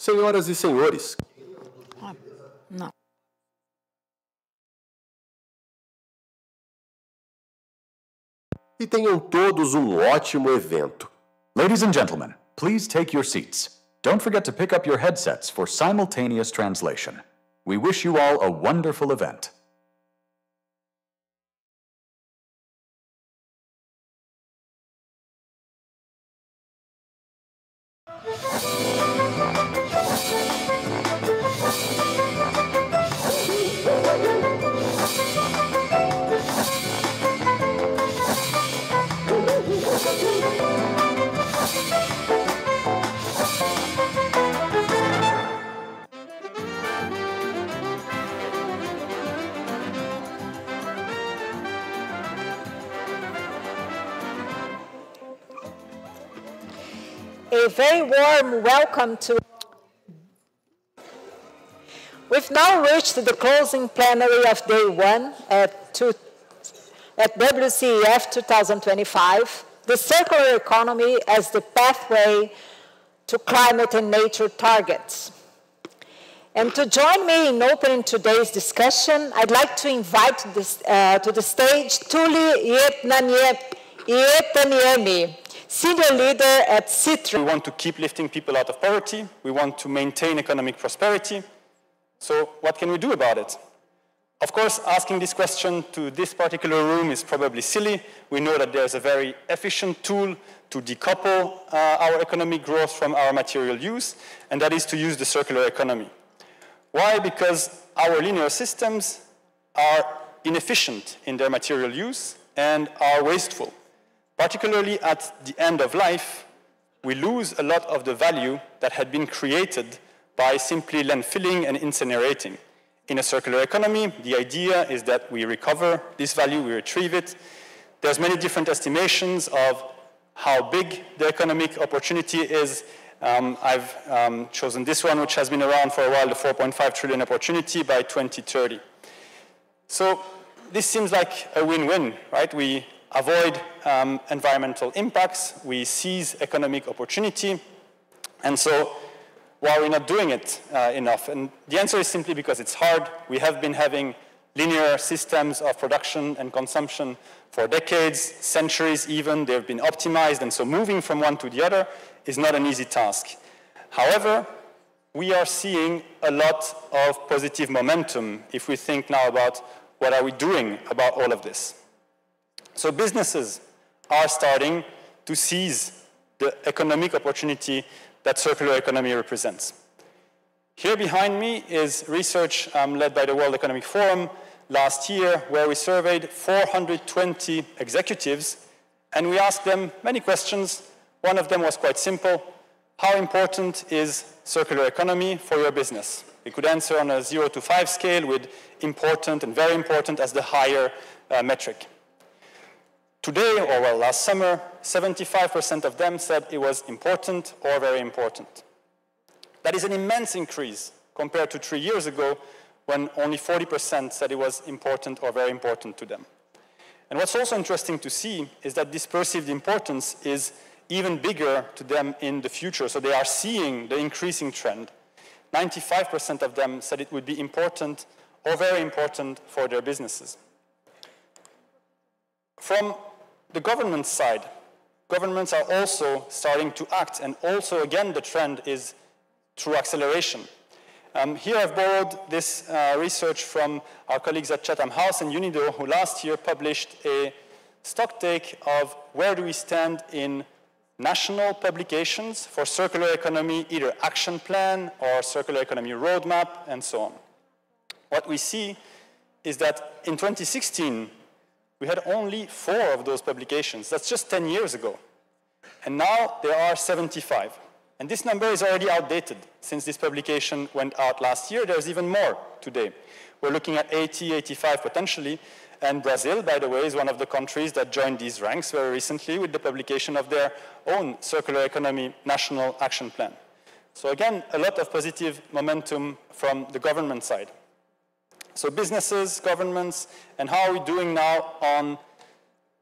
Senhoras e senhores. Não. E tenham todos ótimo evento. Ladies and gentlemen, please take your seats. Don't forget to pick up your headsets for simultaneous translation. We wish you all a wonderful event. A very warm welcome to... We've now reached the closing plenary of day one at WCEF 2025, the circular economy as the pathway to climate and nature targets. And to join me in opening today's discussion, I'd like to invite to the stage Tuli Yetaniemi, Senior Leader at Sitra. We want to keep lifting people out of poverty. We want to maintain economic prosperity. So what can we do about it? Of course, asking this question to this particular room is probably silly. We know that there's a very efficient tool to decouple our economic growth from our material use, and that is to use the circular economy. Why? Because our linear systems are inefficient in their material use and are wasteful. Particularly at the end of life, we lose a lot of the value that had been created by simply landfilling and incinerating. In a circular economy, the idea is that we recover this value, we retrieve it. There's many different estimations of how big the economic opportunity is. I've chosen this one, which has been around for a while, the 4.5 trillion opportunity by 2030. So this seems like a win-win, right? We avoid environmental impacts, we seize economic opportunity, and so why are we not doing it enough? And the answer is simply because it's hard. We have been having linear systems of production and consumption for decades, centuries even. They've been optimized, and so moving from one to the other is not an easy task. However, we are seeing a lot of positive momentum if we think now about what are we doing about all of this. So businesses are starting to seize the economic opportunity that circular economy represents. Here behind me is research led by the World Economic Forum last year, where we surveyed 420 executives, and we asked them many questions. One of them was quite simple. How important is circular economy for your business? We could answer on a 0 to 5 scale, with important and very important as the higher metric. Today, or well, last summer, 75% of them said it was important or very important. That is an immense increase compared to 3 years ago, when only 40% said it was important or very important to them. And what's also interesting to see is that this perceived importance is even bigger to them in the future. So they are seeing the increasing trend. 95% of them said it would be important or very important for their businesses. From the government side, governments are also starting to act, and also, again, the trend is through acceleration. Here I've borrowed this research from our colleagues at Chatham House and UNIDO, who last year published a stocktake of where do we stand in national publications for circular economy, either action plan or circular economy roadmap, and so on. What we see is that in 2016, we had only 4 of those publications. That's just 10 years ago. And now there are 75. And this number is already outdated. Since this publication went out last year, there's even more today. We're looking at 80, 85 potentially. And Brazil, by the way, is one of the countries that joined these ranks very recently with the publication of their own circular economy national action plan. So again, a lot of positive momentum from the government side. So businesses, governments, and how are we doing now on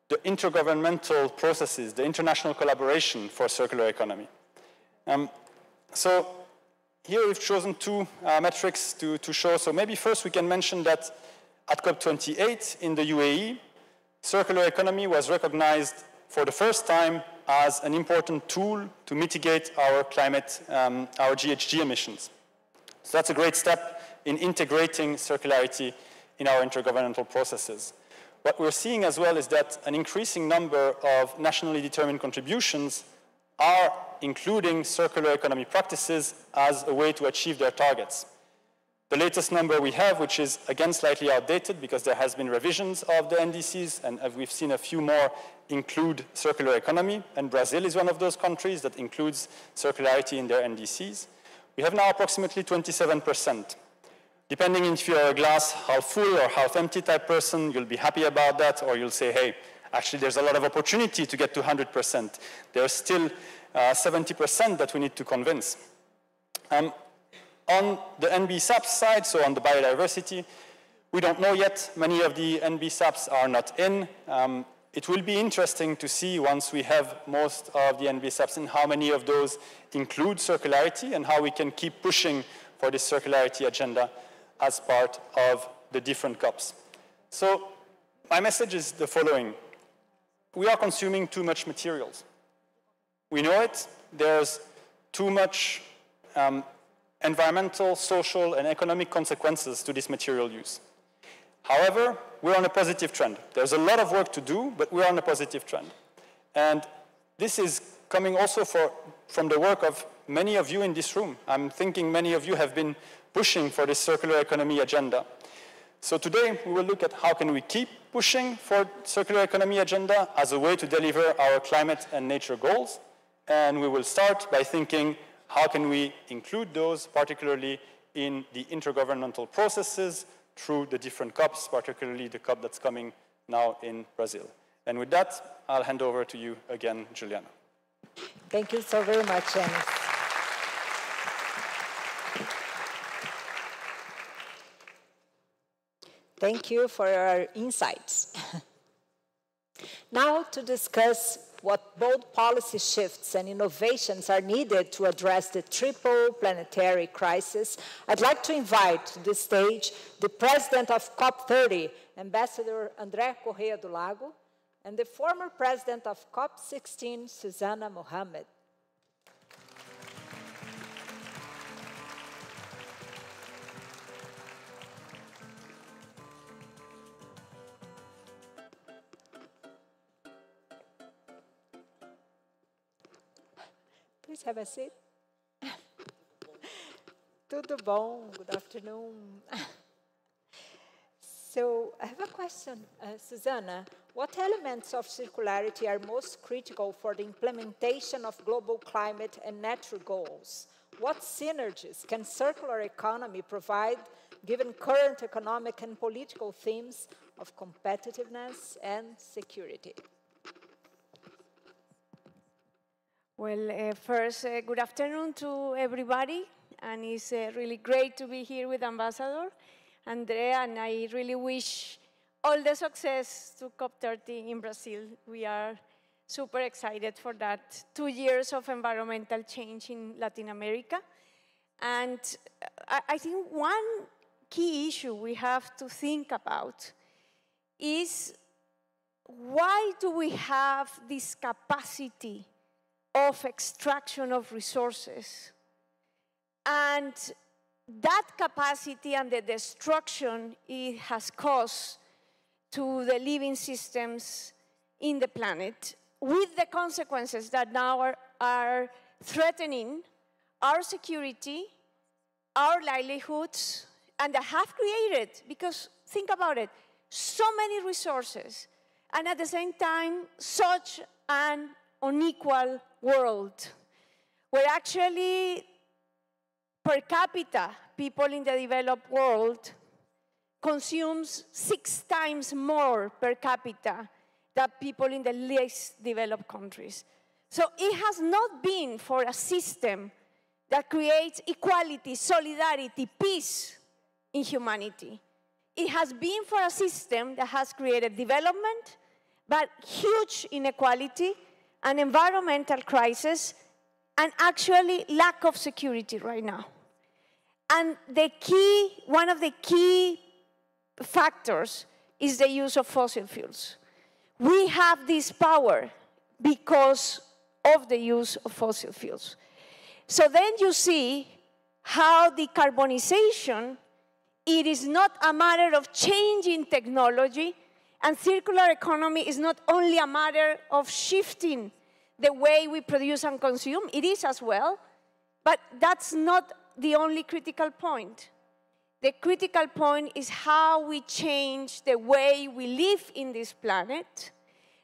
the intergovernmental processes, the international collaboration for circular economy? So here we've chosen two metrics to show. So maybe first we can mention that at COP28 in the UAE, circular economy was recognized for the first time as an important tool to mitigate our climate, our GHG emissions. So that's a great step in integrating circularity in our intergovernmental processes. What we're seeing as well is that an increasing number of nationally determined contributions are including circular economy practices as a way to achieve their targets. The latest number we have, which is again slightly outdated because there has been revisions of the NDCs, and we've seen a few more include circular economy, and Brazil is one of those countries that includes circularity in their NDCs. We have now approximately 27%. Depending if you're a glass half full or half empty type person, you'll be happy about that, or you'll say, hey, actually there's a lot of opportunity to get to 100%. There's still 70% that we need to convince. On the NBSAPs side, so on the biodiversity, we don't know yet. Many of the NBSAPs are not in. It will be interesting to see once we have most of the NBSAPs in how many of those include circularity and how we can keep pushing for this circularity agenda as part of the different COPs. So my message is the following. We are consuming too much materials. We know it. There's too much environmental, social, and economic consequences to this material use. However, we're on a positive trend. There's a lot of work to do, but we're on a positive trend. And this is coming also from the work of many of you in this room. I'm thinking many of you have been pushing for this circular economy agenda. So today, we will look at how can we keep pushing for circular economy agenda as a way to deliver our climate and nature goals. And we will start by thinking, how can we include those, particularly in the intergovernmental processes through the different COPs, particularly the COP that's coming now in Brazil. And with that, I'll hand over to you again, Juliana. Thank you so very much, Janis. Thank you for your insights. Now to discuss what bold policy shifts and innovations are needed to address the triple planetary crisis, I'd like to invite to the stage the president of COP30, Ambassador André Correia do Lago, and the former president of COP16, Susanna Mohammed. Please have a seat. Tudo bom? Good afternoon. So I have a question, Susanna. What elements of circularity are most critical for the implementation of global climate and natural goals? What synergies can circular economy provide given current economic and political themes of competitiveness and security? Well, first, good afternoon to everybody, and it's really great to be here with Ambassador André, and I really wish all the success to COP30 in Brazil. We are super excited for that 2 years of environmental change in Latin America. And I think one key issue we have to think about is why do we have this capacity of extraction of resources? And that capacity and the destruction it has caused to the living systems in the planet, with the consequences that now are threatening our security, our livelihoods, and that have created, because think about it, so many resources, and at the same time, such an unequal world, where actually per capita, people in the developed world consumes 6 times more per capita than people in the least developed countries. So it has not been for a system that creates equality, solidarity, peace in humanity. It has been for a system that has created development, but huge inequality, an environmental crisis, and actually lack of security right now. And one of the key factors is the use of fossil fuels. We have this power because of the use of fossil fuels. So then you see how decarbonization, it is not a matter of changing technology, and circular economy is not only a matter of shifting the way we produce and consume, it is as well, but that's not the only critical point. The critical point is how we change the way we live in this planet.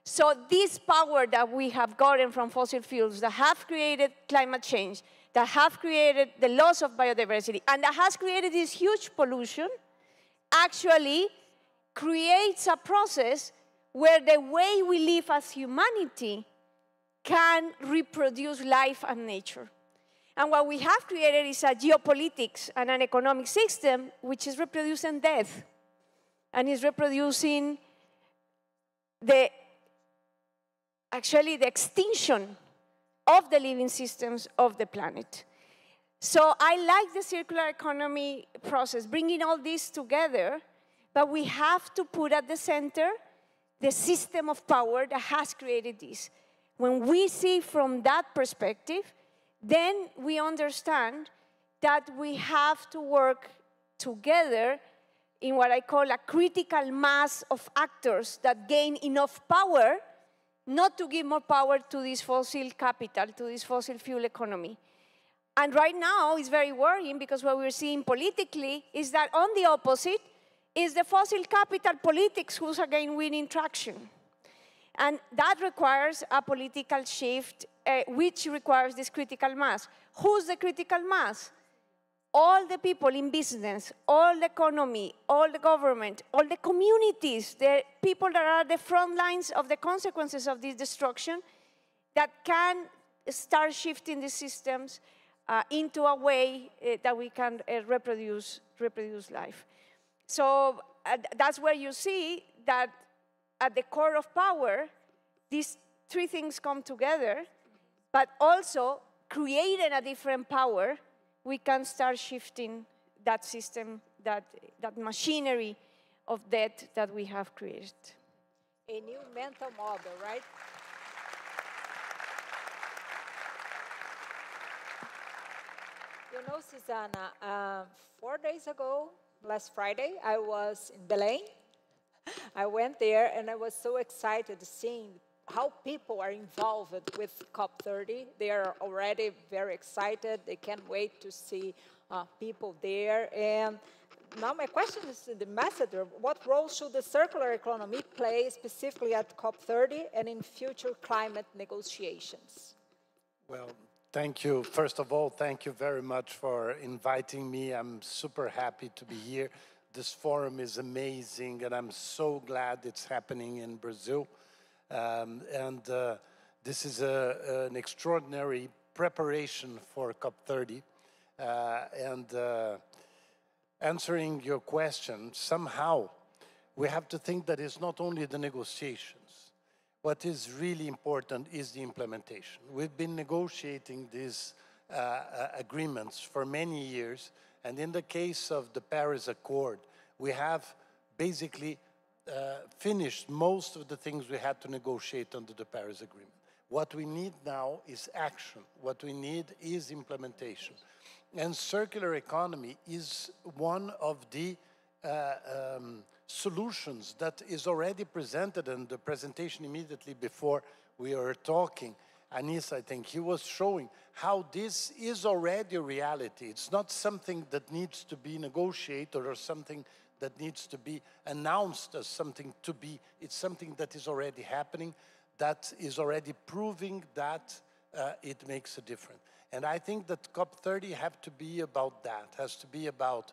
So this power that we have gotten from fossil fuels that have created climate change, that have created the loss of biodiversity, and that has created this huge pollution, actually creates a process where the way we live as humanity can reproduce life and nature. And what we have created is a geopolitics and an economic system which is reproducing death and is reproducing actually the extinction of the living systems of the planet. So I like the circular economy process, bringing all this together, but we have to put at the center the system of power that has created this. When we see from that perspective, then we understand that we have to work together in what I call a critical mass of actors that gain enough power not to give more power to this fossil capital, to this fossil fuel economy. And right now, it's very worrying because what we're seeing politically is that on the opposite is the fossil capital politics who's again winning traction. And that requires a political shift, which requires this critical mass. Who's the critical mass? All the people in business, all the economy, all the government, all the communities, the people that are the front lines of the consequences of this destruction that can start shifting the systems into a way that we can reproduce life. So that's where you see that at the core of power, these three things come together, but also creating a different power, we can start shifting that system, that machinery of death that we have created. A new mental model, right? You know, Susanna, 4 days ago, last Friday, I was in Belém. I went there and I was so excited seeing how people are involved with COP30. They are already very excited. They can't wait to see people there. And now my question is to the ambassador, what role should the circular economy play specifically at COP30 and in future climate negotiations? Well, thank you. First of all, thank you very much for inviting me. I'm super happy to be here. This forum is amazing, and I'm so glad it's happening in Brazil. This is an extraordinary preparation for COP30. Answering your question, somehow we have to think that it's not only the negotiations. What is really important is the implementation. We've been negotiating these agreements for many years, and in the case of the Paris Accord, we have basically finished most of the things we had to negotiate under the Paris Agreement. What we need now is action. What we need is implementation. And circular economy is one of the solutions that is already presented in the presentation immediately before we were talking. Anis, I think, he was showing how this is already a reality. It's not something that needs to be negotiated or something that needs to be announced as something to be. It's something that is already happening, that is already proving that it makes a difference. And I think that COP30 have to be about that, has to be about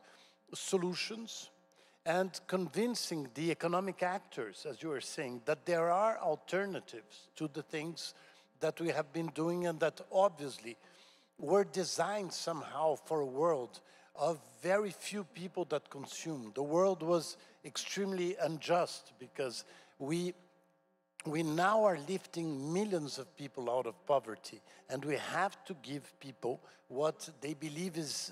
solutions and convincing the economic actors, as you were saying, that there are alternatives to the things that we have been doing and that obviously were designed somehow for a world of very few people that consume. The world was extremely unjust because we we now are lifting millions of people out of poverty, and we have to give people what they believe is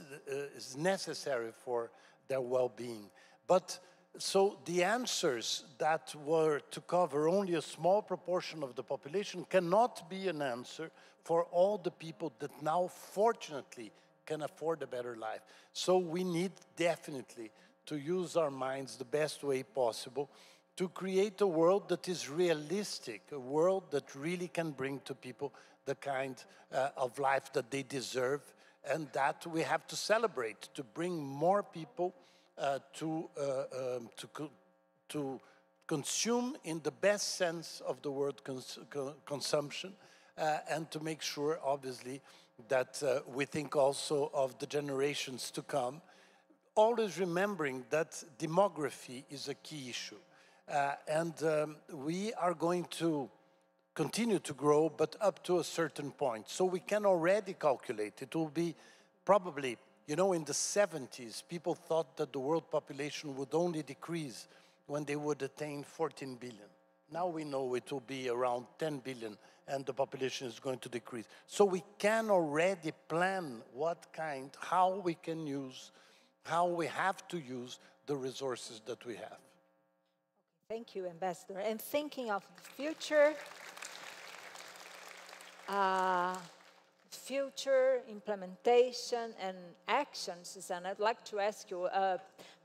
necessary for their well-being. But so the answers that were to cover only a small proportion of the population cannot be an answer for all the people that now, fortunately, can afford a better life. So we need definitely to use our minds the best way possible to create a world that is realistic, a world that really can bring to people the kind of life that they deserve, and that we have to celebrate, to bring more people to consume in the best sense of the word consumption, and to make sure, obviously, that we think also of the generations to come, always remembering that demography is a key issue. We are going to continue to grow, but up to a certain point. So we can already calculate. It will be probably, you know, in the 70s, people thought that the world population would only decrease when they would attain 14 billion. Now we know it will be around 10 billion, and the population is going to decrease. So we can already plan how we can use, how we have to use the resources that we have. Thank you, Ambassador. And thinking of the future, implementation and actions, and I'd like to ask you,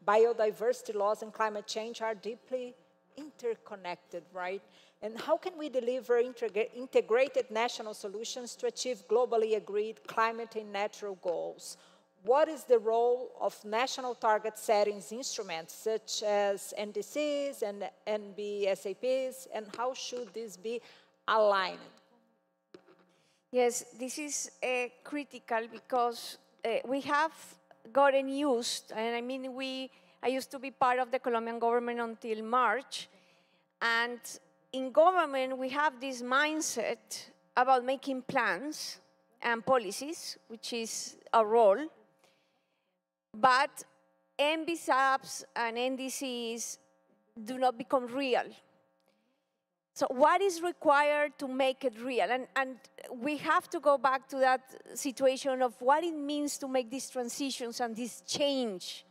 biodiversity laws and climate change are deeply interconnected, right? And how can we deliver integrated national solutions to achieve globally agreed climate and natural goals? What is the role of national target settings instruments such as NDCs and NBSAPs, and how should this be aligned? Yes, this is critical because we have gotten used, and I mean, I used to be part of the Colombian government until March, and in government we have this mindset about making plans and policies, which is a role, but NBSAPs and NDCs do not become real. So what is required to make it real? And we have to go back to that situation of what it means to make these transitions and this change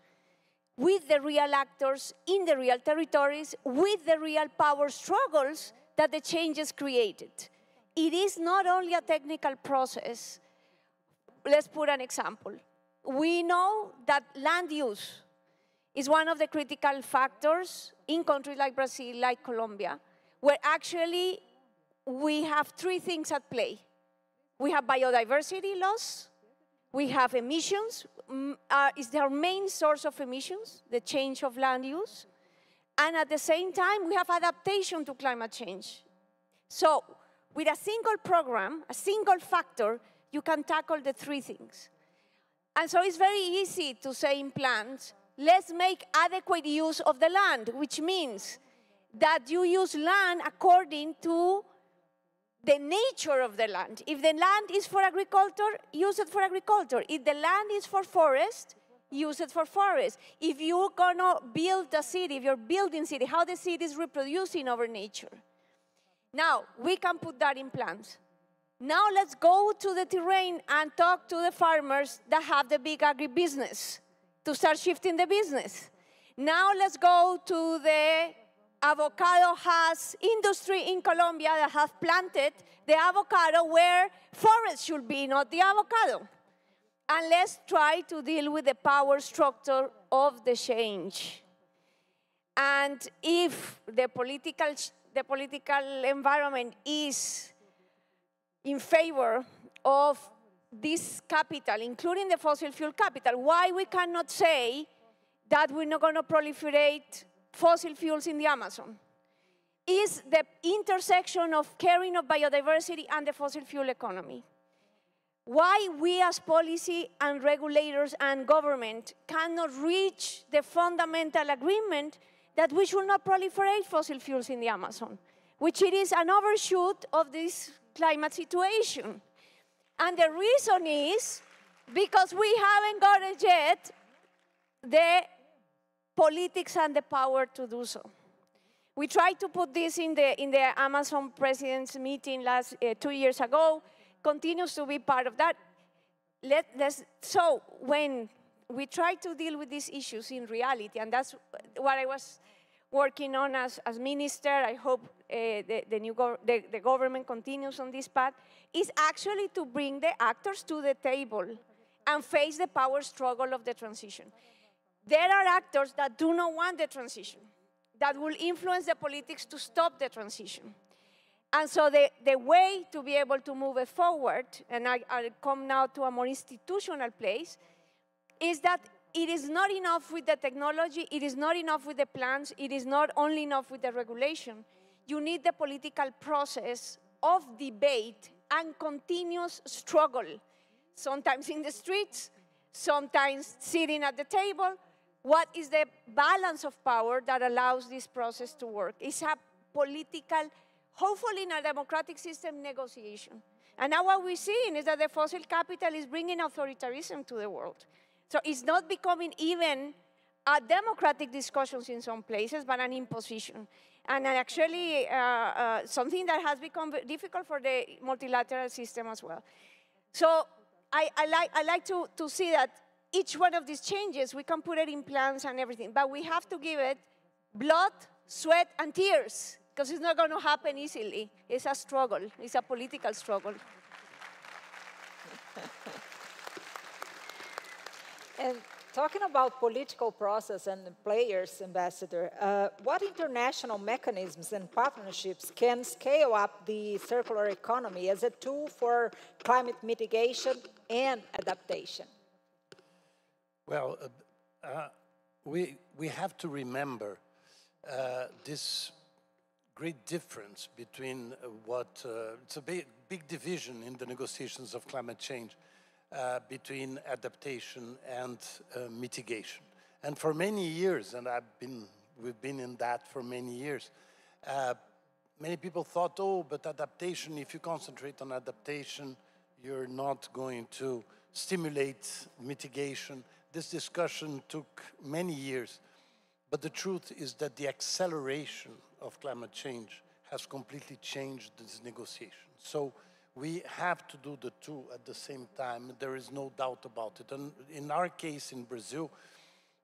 with the real actors in the real territories, with the real power struggles that the changes created. It is not only a technical process. Let's put an example. We know that land use is one of the critical factors in countries like Brazil, like Colombia, where actually we have three things at play. We have biodiversity loss, we have emissions, is their main source of emissions, the change of land use, and at the same time we have adaptation to climate change. So with a single program, a single factor, you can tackle the three things. And so it's very easy to say in plans, let's make adequate use of the land, which means that you use land according to the nature of the land. If the land is for agriculture, use it for agriculture. If the land is for forest, use it for forest. If you're gonna build a city, if you're building city, how the city is reproducing over nature. Now, we can put that in plans. Now let's go to the terrain and talk to the farmers that have the big agribusiness to start shifting the business. Now let's go to the avocado has industry in Colombia that have planted the avocado where forest should be, not the avocado. And let's try to deal with the power structure of the change. And if the political environment is in favor of this capital, including the fossil fuel capital, why we cannot say that we're not going to proliferate fossil fuels in the Amazon? Is the intersection of caring of biodiversity and the fossil fuel economy. Why we as policy and regulators and government cannot reach the fundamental agreement that we should not proliferate fossil fuels in the Amazon, which it is an overshoot of this climate situation. And the reason is because we haven't got it yet the politics and the power to do so. We tried to put this in the Amazon President's meeting 2 years ago, continues to be part of that. So when we try to deal with these issues in reality, and that's what I was working on as minister, I hope the government continues on this path, is actually to bring the actors to the table and face the power struggle of the transition. There are actors that do not want the transition, that will influence the politics to stop the transition. And so the way to be able to move it forward, and I'll come now to a more institutional place, is that it is not enough with the technology, it is not enough with the plans, it is not only enough with the regulation. You need the political process of debate and continuous struggle, sometimes in the streets, sometimes sitting at the table. What is the balance of power that allows this process to work? It's a political, hopefully in a democratic system, negotiation. And now what we're seeing is that the fossil capital is bringing authoritarianism to the world. So it's not becoming even a democratic discussions in some places, but an imposition. And actually something that has become difficult for the multilateral system as well. So I like to see that each one of these changes, we can put it in plans and everything, but we have to give it blood, sweat, and tears, because it's not going to happen easily. It's a struggle. It's a political struggle. And talking about political process and the players, Ambassador, what international mechanisms and partnerships can scale up the circular economy as a tool for climate mitigation and adaptation? Well, we have to remember this great difference between it's a big division in the negotiations of climate change between adaptation and mitigation. And for many years, and we've been in that for many years, many people thought, oh, but adaptation, if you concentrate on adaptation, you're not going to stimulate mitigation. This discussion took many years, but the truth is that the acceleration of climate change has completely changed this negotiation. So we have to do the two at the same time. There is no doubt about it. And in our case in Brazil,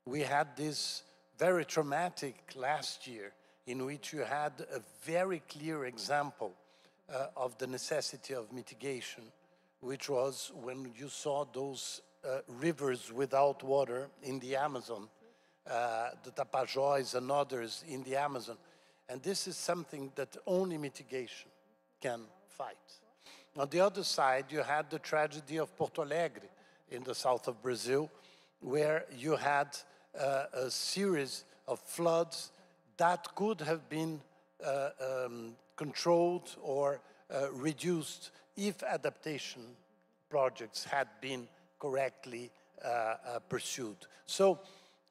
we had this very traumatic last year in which you had a very clear example of the necessity of mitigation, which was when you saw those rivers without water in the Amazon, the Tapajós and others in the Amazon. And this is something that only mitigation can fight. On the other side, you had the tragedy of Porto Alegre in the south of Brazil, where you had a series of floods that could have been controlled or reduced if adaptation projects had been correctly pursued. So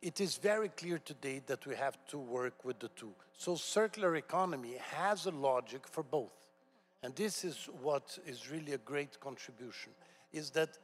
it is very clear today that we have to work with the two. So circular economy has a logic for both. And this is what is really a great contribution, is that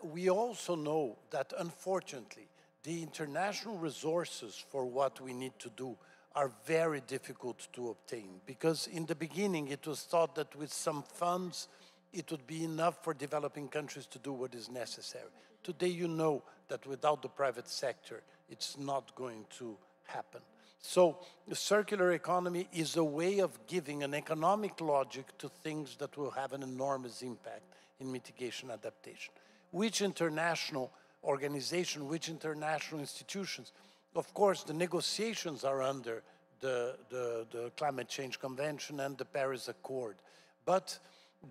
we also know that, unfortunately, the international resources for what we need to do are very difficult to obtain. Because in the beginning, it was thought that with some funds, it would be enough for developing countries to do what is necessary. Today, you know that without the private sector, it's not going to happen. So the circular economy is a way of giving an economic logic to things that will have an enormous impact in mitigation adaptation. Which international organization, which international institutions? Of course, the negotiations are under the Climate Change Convention and the Paris Accord. But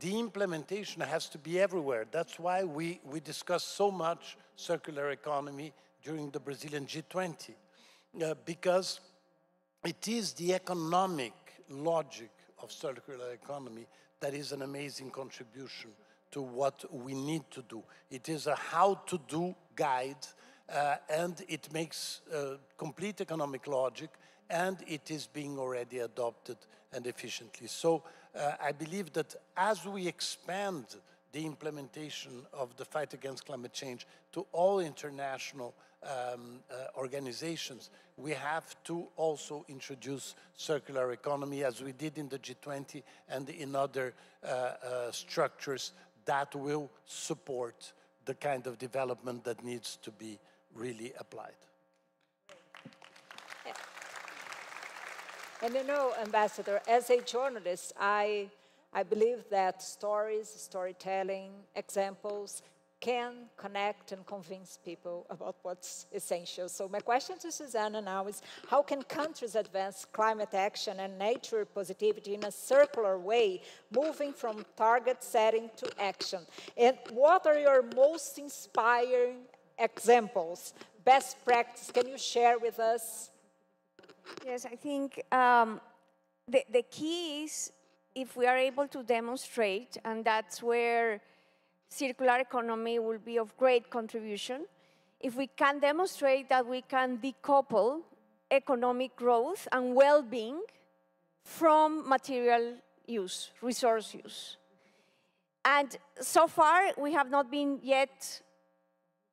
the implementation has to be everywhere. That's why we discuss so much circular economy during the Brazilian G20, because it is the economic logic of circular economy that is an amazing contribution to what we need to do. It is a how-to-do guide, and it makes complete economic logic, and it is being already adopted and efficiently. So I believe that as we expand the implementation of the fight against climate change to all international organizations, we have to also introduce circular economy as we did in the G20 and in other structures that will support the kind of development that needs to be really applied. And you know, Ambassador, as a journalist, I believe that stories, storytelling, examples can connect and convince people about what's essential. So my question to Susanna now is, how can countries advance climate action and nature positivity in a circular way, moving from target setting to action? And what are your most inspiring examples, best practice? Can you share with us? Yes, I think the key is if we are able to demonstrate, and that's where circular economy will be of great contribution, if we can demonstrate that we can decouple economic growth and well-being from material use, resource use. And so far, we have not been yet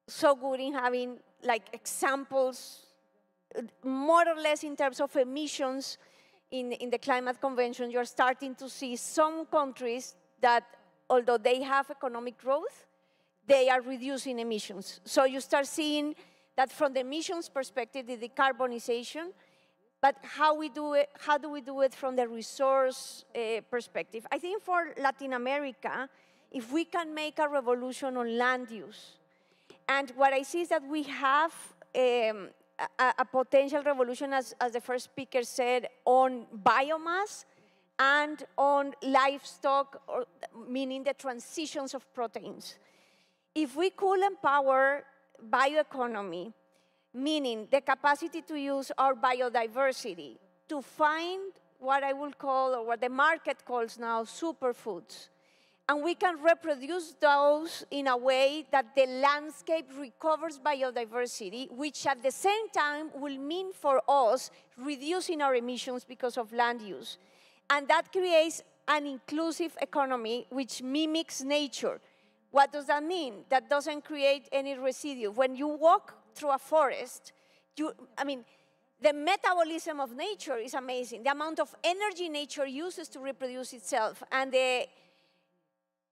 so good in having like examples, more or less in terms of emissions in the climate convention. You're starting to see some countries that, although they have economic growth, they are reducing emissions. So you start seeing that from the emissions perspective, the decarbonization, but how do we do it from the resource perspective? I think for Latin America, if we can make a revolution on land use, and what I see is that we have a potential revolution, as the first speaker said, on biomass and on livestock, or, meaning the transitions of proteins. If we could empower bioeconomy, meaning the capacity to use our biodiversity to find what I will call, or what the market calls now, superfoods, and we can reproduce those in a way that the landscape recovers biodiversity, which at the same time will mean for us reducing our emissions because of land use. And that creates an inclusive economy which mimics nature. What does that mean? That doesn't create any residue. When you walk through a forest, the metabolism of nature is amazing. The amount of energy nature uses to reproduce itself, and the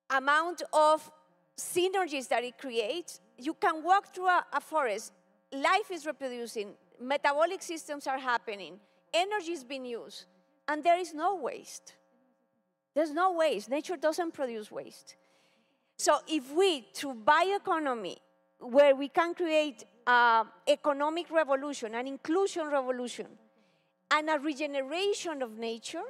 amount of synergies that it creates. You can walk through a forest, life is reproducing, metabolic systems are happening, energy is being used, and there is no waste. There's no waste. Nature doesn't produce waste. So if we, through bioeconomy, where we can create an economic revolution, an inclusion revolution, and a regeneration of nature,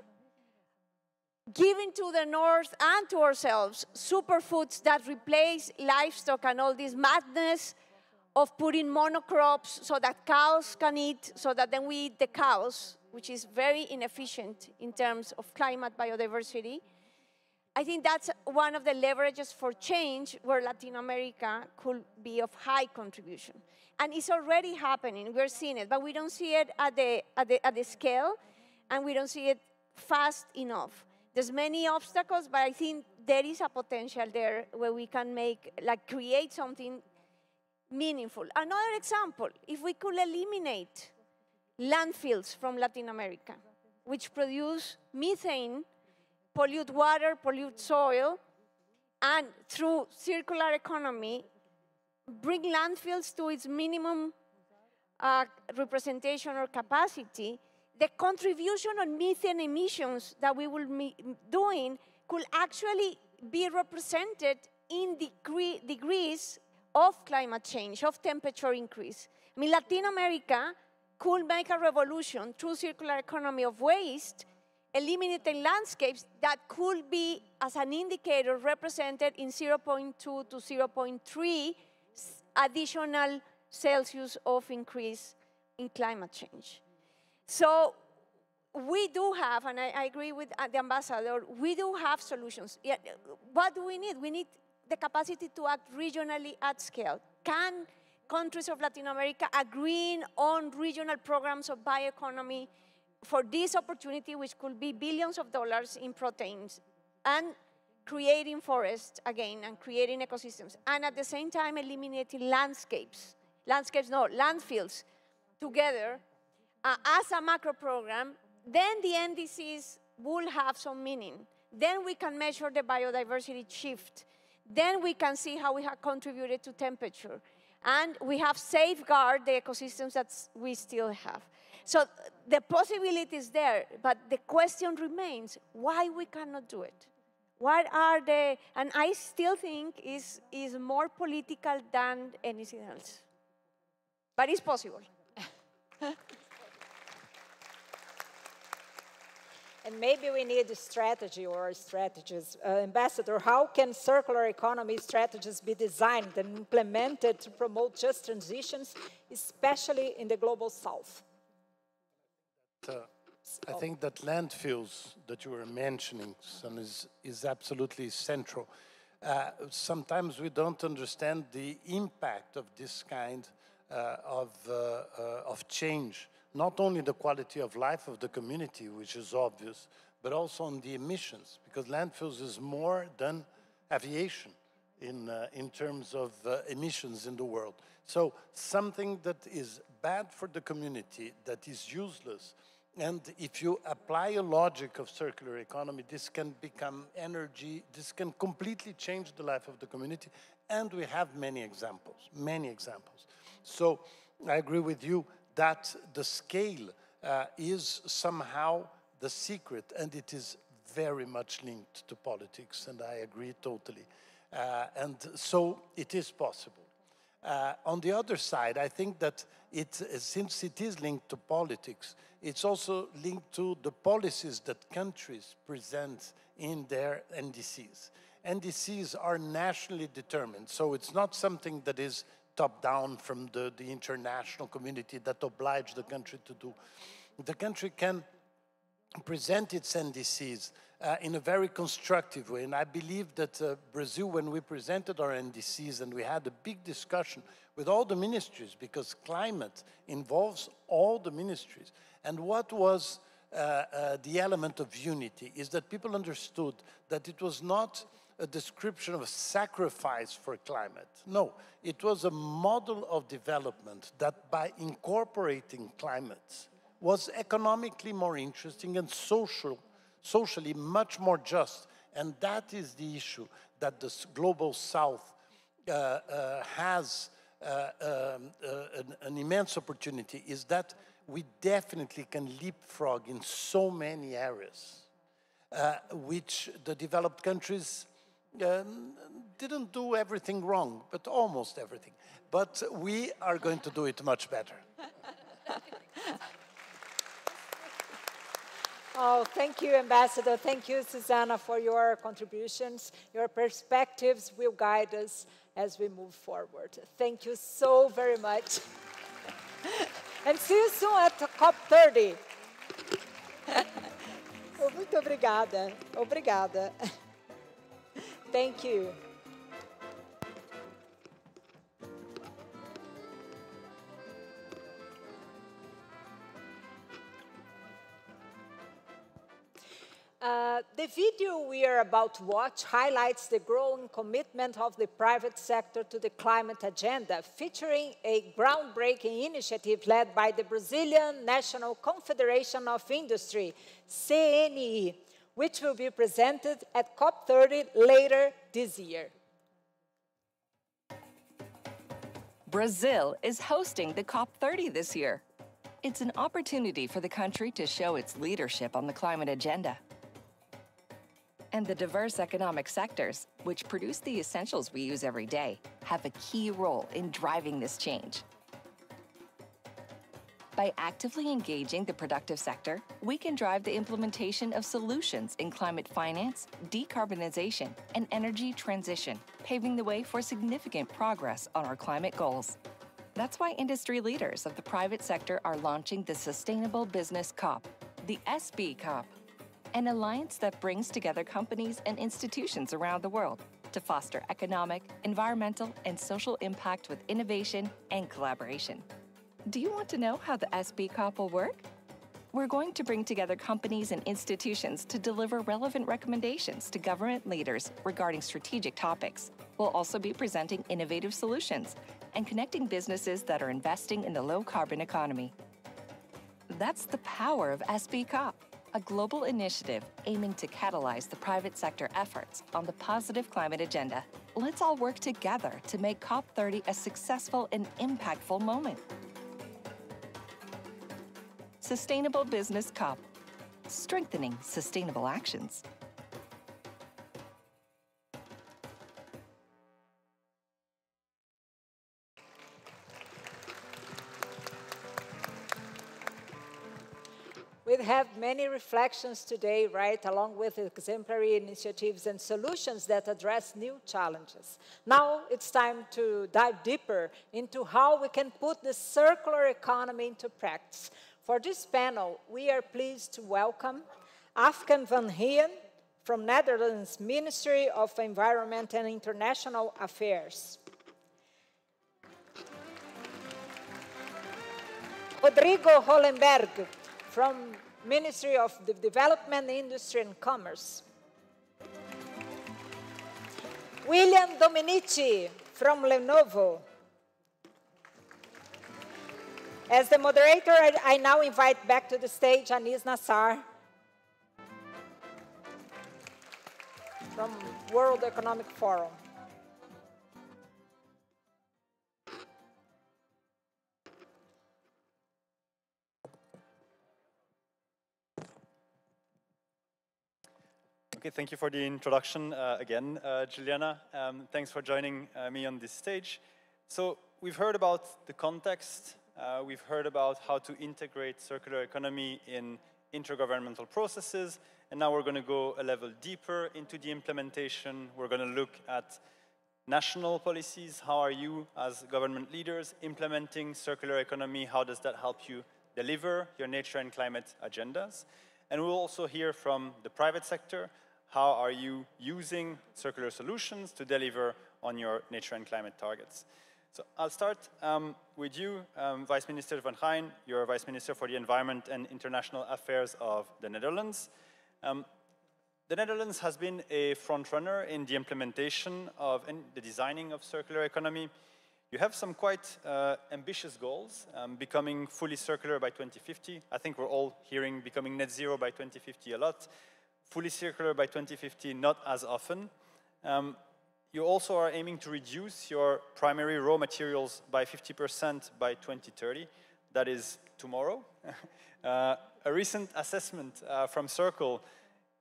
giving to the north and to ourselves superfoods that replace livestock and all this madness of putting monocrops so that cows can eat, so that then we eat the cows, which is very inefficient in terms of climate biodiversity. I think that's one of the leverages for change where Latin America could be of high contribution. And it's already happening, we're seeing it, but we don't see it at the scale, and we don't see it fast enough. There's many obstacles, but I think there is a potential there where we can create something meaningful. Another example, if we could eliminate landfills from Latin America, which produce methane, pollute water, pollute soil, and through circular economy, bring landfills to its minimum representation or capacity, the contribution on methane emissions that we will be doing could actually be represented in degrees of climate change, of temperature increase. Latin America could make a revolution through circular economy of waste, eliminating landscapes that could be, as an indicator, represented in 0.2 to 0.3 additional Celsius of increase in climate change. So we do have, and I agree with the ambassador, we do have solutions. Yeah, what do we need? We need the capacity to act regionally at scale. Can countries of Latin America agree on regional programs of bioeconomy for this opportunity, which could be billions of dollars in proteins, and creating forests again, and creating ecosystems, and at the same time eliminating landscapes landfills together as a macro program, then the NDCs will have some meaning. Then we can measure the biodiversity shift. Then we can see how we have contributed to temperature. And we have safeguarded the ecosystems that we still have. So the possibility is there, but the question remains, why we cannot do it? What are the, and I still think is more political than anything else. But it's possible. And maybe we need a strategy or strategies. Ambassador, how can circular economy strategies be designed and implemented to promote just transitions, especially in the global south? I think that landfills that you were mentioning, Sun, is absolutely central. Sometimes we don't understand the impact of this kind of change, not only the quality of life of the community, which is obvious, but also on the emissions, because landfills is more than aviation in terms of emissions in the world. So something that is bad for the community, that is useless, and if you apply a logic of circular economy, this can become energy, this can completely change the life of the community, and we have many examples, many examples. So I agree with you that the scale is somehow the secret, and it is very much linked to politics, and I agree totally. And so it is possible. On the other side, I think that since it is linked to politics, it's also linked to the policies that countries present in their NDCs. NDCs are nationally determined, so it's not something that is top-down from the international community that oblige the country to do. The country can present its NDCs in a very constructive way. And I believe that Brazil, when we presented our NDCs and we had a big discussion with all the ministries, because climate involves all the ministries. And what was the element of unity is that people understood that it was not a description of a sacrifice for climate. No, it was a model of development that by incorporating climate was economically more interesting and socially much more just. And that is the issue that the Global South has an immense opportunity, is that we definitely can leapfrog in so many areas, which the developed countries didn't do everything wrong, but almost everything. But we are going to do it much better. Oh, thank you, Ambassador. Thank you, Susanna, for your contributions. Your perspectives will guide us as we move forward. Thank you so very much. And see you soon at COP30. Muito obrigada. Obrigada. Thank you. The video we are about to watch highlights the growing commitment of the private sector to the climate agenda, featuring a groundbreaking initiative led by the Brazilian National Confederation of Industry, CNE, which will be presented at COP30 later this year. Brazil is hosting the COP30 this year. It's an opportunity for the country to show its leadership on the climate agenda. And the diverse economic sectors, which produce the essentials we use every day, have a key role in driving this change. By actively engaging the productive sector, we can drive the implementation of solutions in climate finance, decarbonization, and energy transition, paving the way for significant progress on our climate goals. That's why industry leaders of the private sector are launching the Sustainable Business COP, the SB COP, an alliance that brings together companies and institutions around the world to foster economic, environmental, and social impact with innovation and collaboration. Do you want to know how the SB COP will work? We're going to bring together companies and institutions to deliver relevant recommendations to government leaders regarding strategic topics. We'll also be presenting innovative solutions and connecting businesses that are investing in the low-carbon economy. That's the power of SBCOP, a global initiative aiming to catalyze the private sector efforts on the positive climate agenda. Let's all work together to make COP30 a successful and impactful moment. Sustainable Business COP, strengthening sustainable actions. We have many reflections today, right, along with exemplary initiatives and solutions that address new challenges. Now it's time to dive deeper into how we can put the circular economy into practice. For this panel, we are pleased to welcome Afkan van Hien from Netherlands Ministry of Environment and International Affairs. Rodrigo Hollenberg from Ministry of the Development, Industry and Commerce. William Dominici from Lenovo. As the moderator, I now invite back to the stage Anis Nassar from World Economic Forum. Okay, thank you for the introduction again, Juliana. Thanks for joining me on this stage. So we've heard about the context. We've heard about how to integrate circular economy in intergovernmental processes. And now we're going to go a level deeper into the implementation. We're going to look at national policies. How are you, as government leaders, implementing circular economy? How does that help you deliver your nature and climate agendas? And we'll also hear from the private sector. How are you using circular solutions to deliver on your nature and climate targets? So I'll start with you, Vice Minister van Rijn. You're Vice Minister for the Environment and International Affairs of the Netherlands. The Netherlands has been a frontrunner in the implementation of and the designing of circular economy. You have some quite ambitious goals, becoming fully circular by 2050. I think we're all hearing becoming net zero by 2050 a lot. Fully circular by 2050, not as often. You also are aiming to reduce your primary raw materials by 50% by 2030. That is tomorrow. A recent assessment from Circle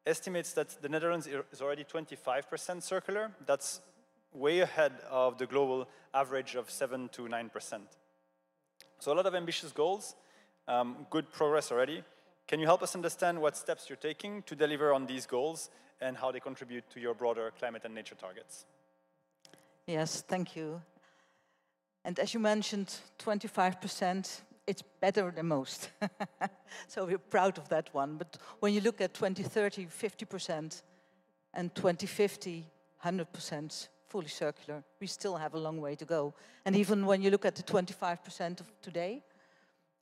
estimates that the Netherlands is already 25% circular. That's way ahead of the global average of 7 to 9%. So a lot of ambitious goals, good progress already. Can you help us understand what steps you're taking to deliver on these goals and how they contribute to your broader climate and nature targets? Yes, thank you. And as you mentioned, 25%, it's better than most. So we're proud of that one. But when you look at 2030, 50%, and 2050, 100% fully circular, we still have a long way to go. And even when you look at the 25% of today,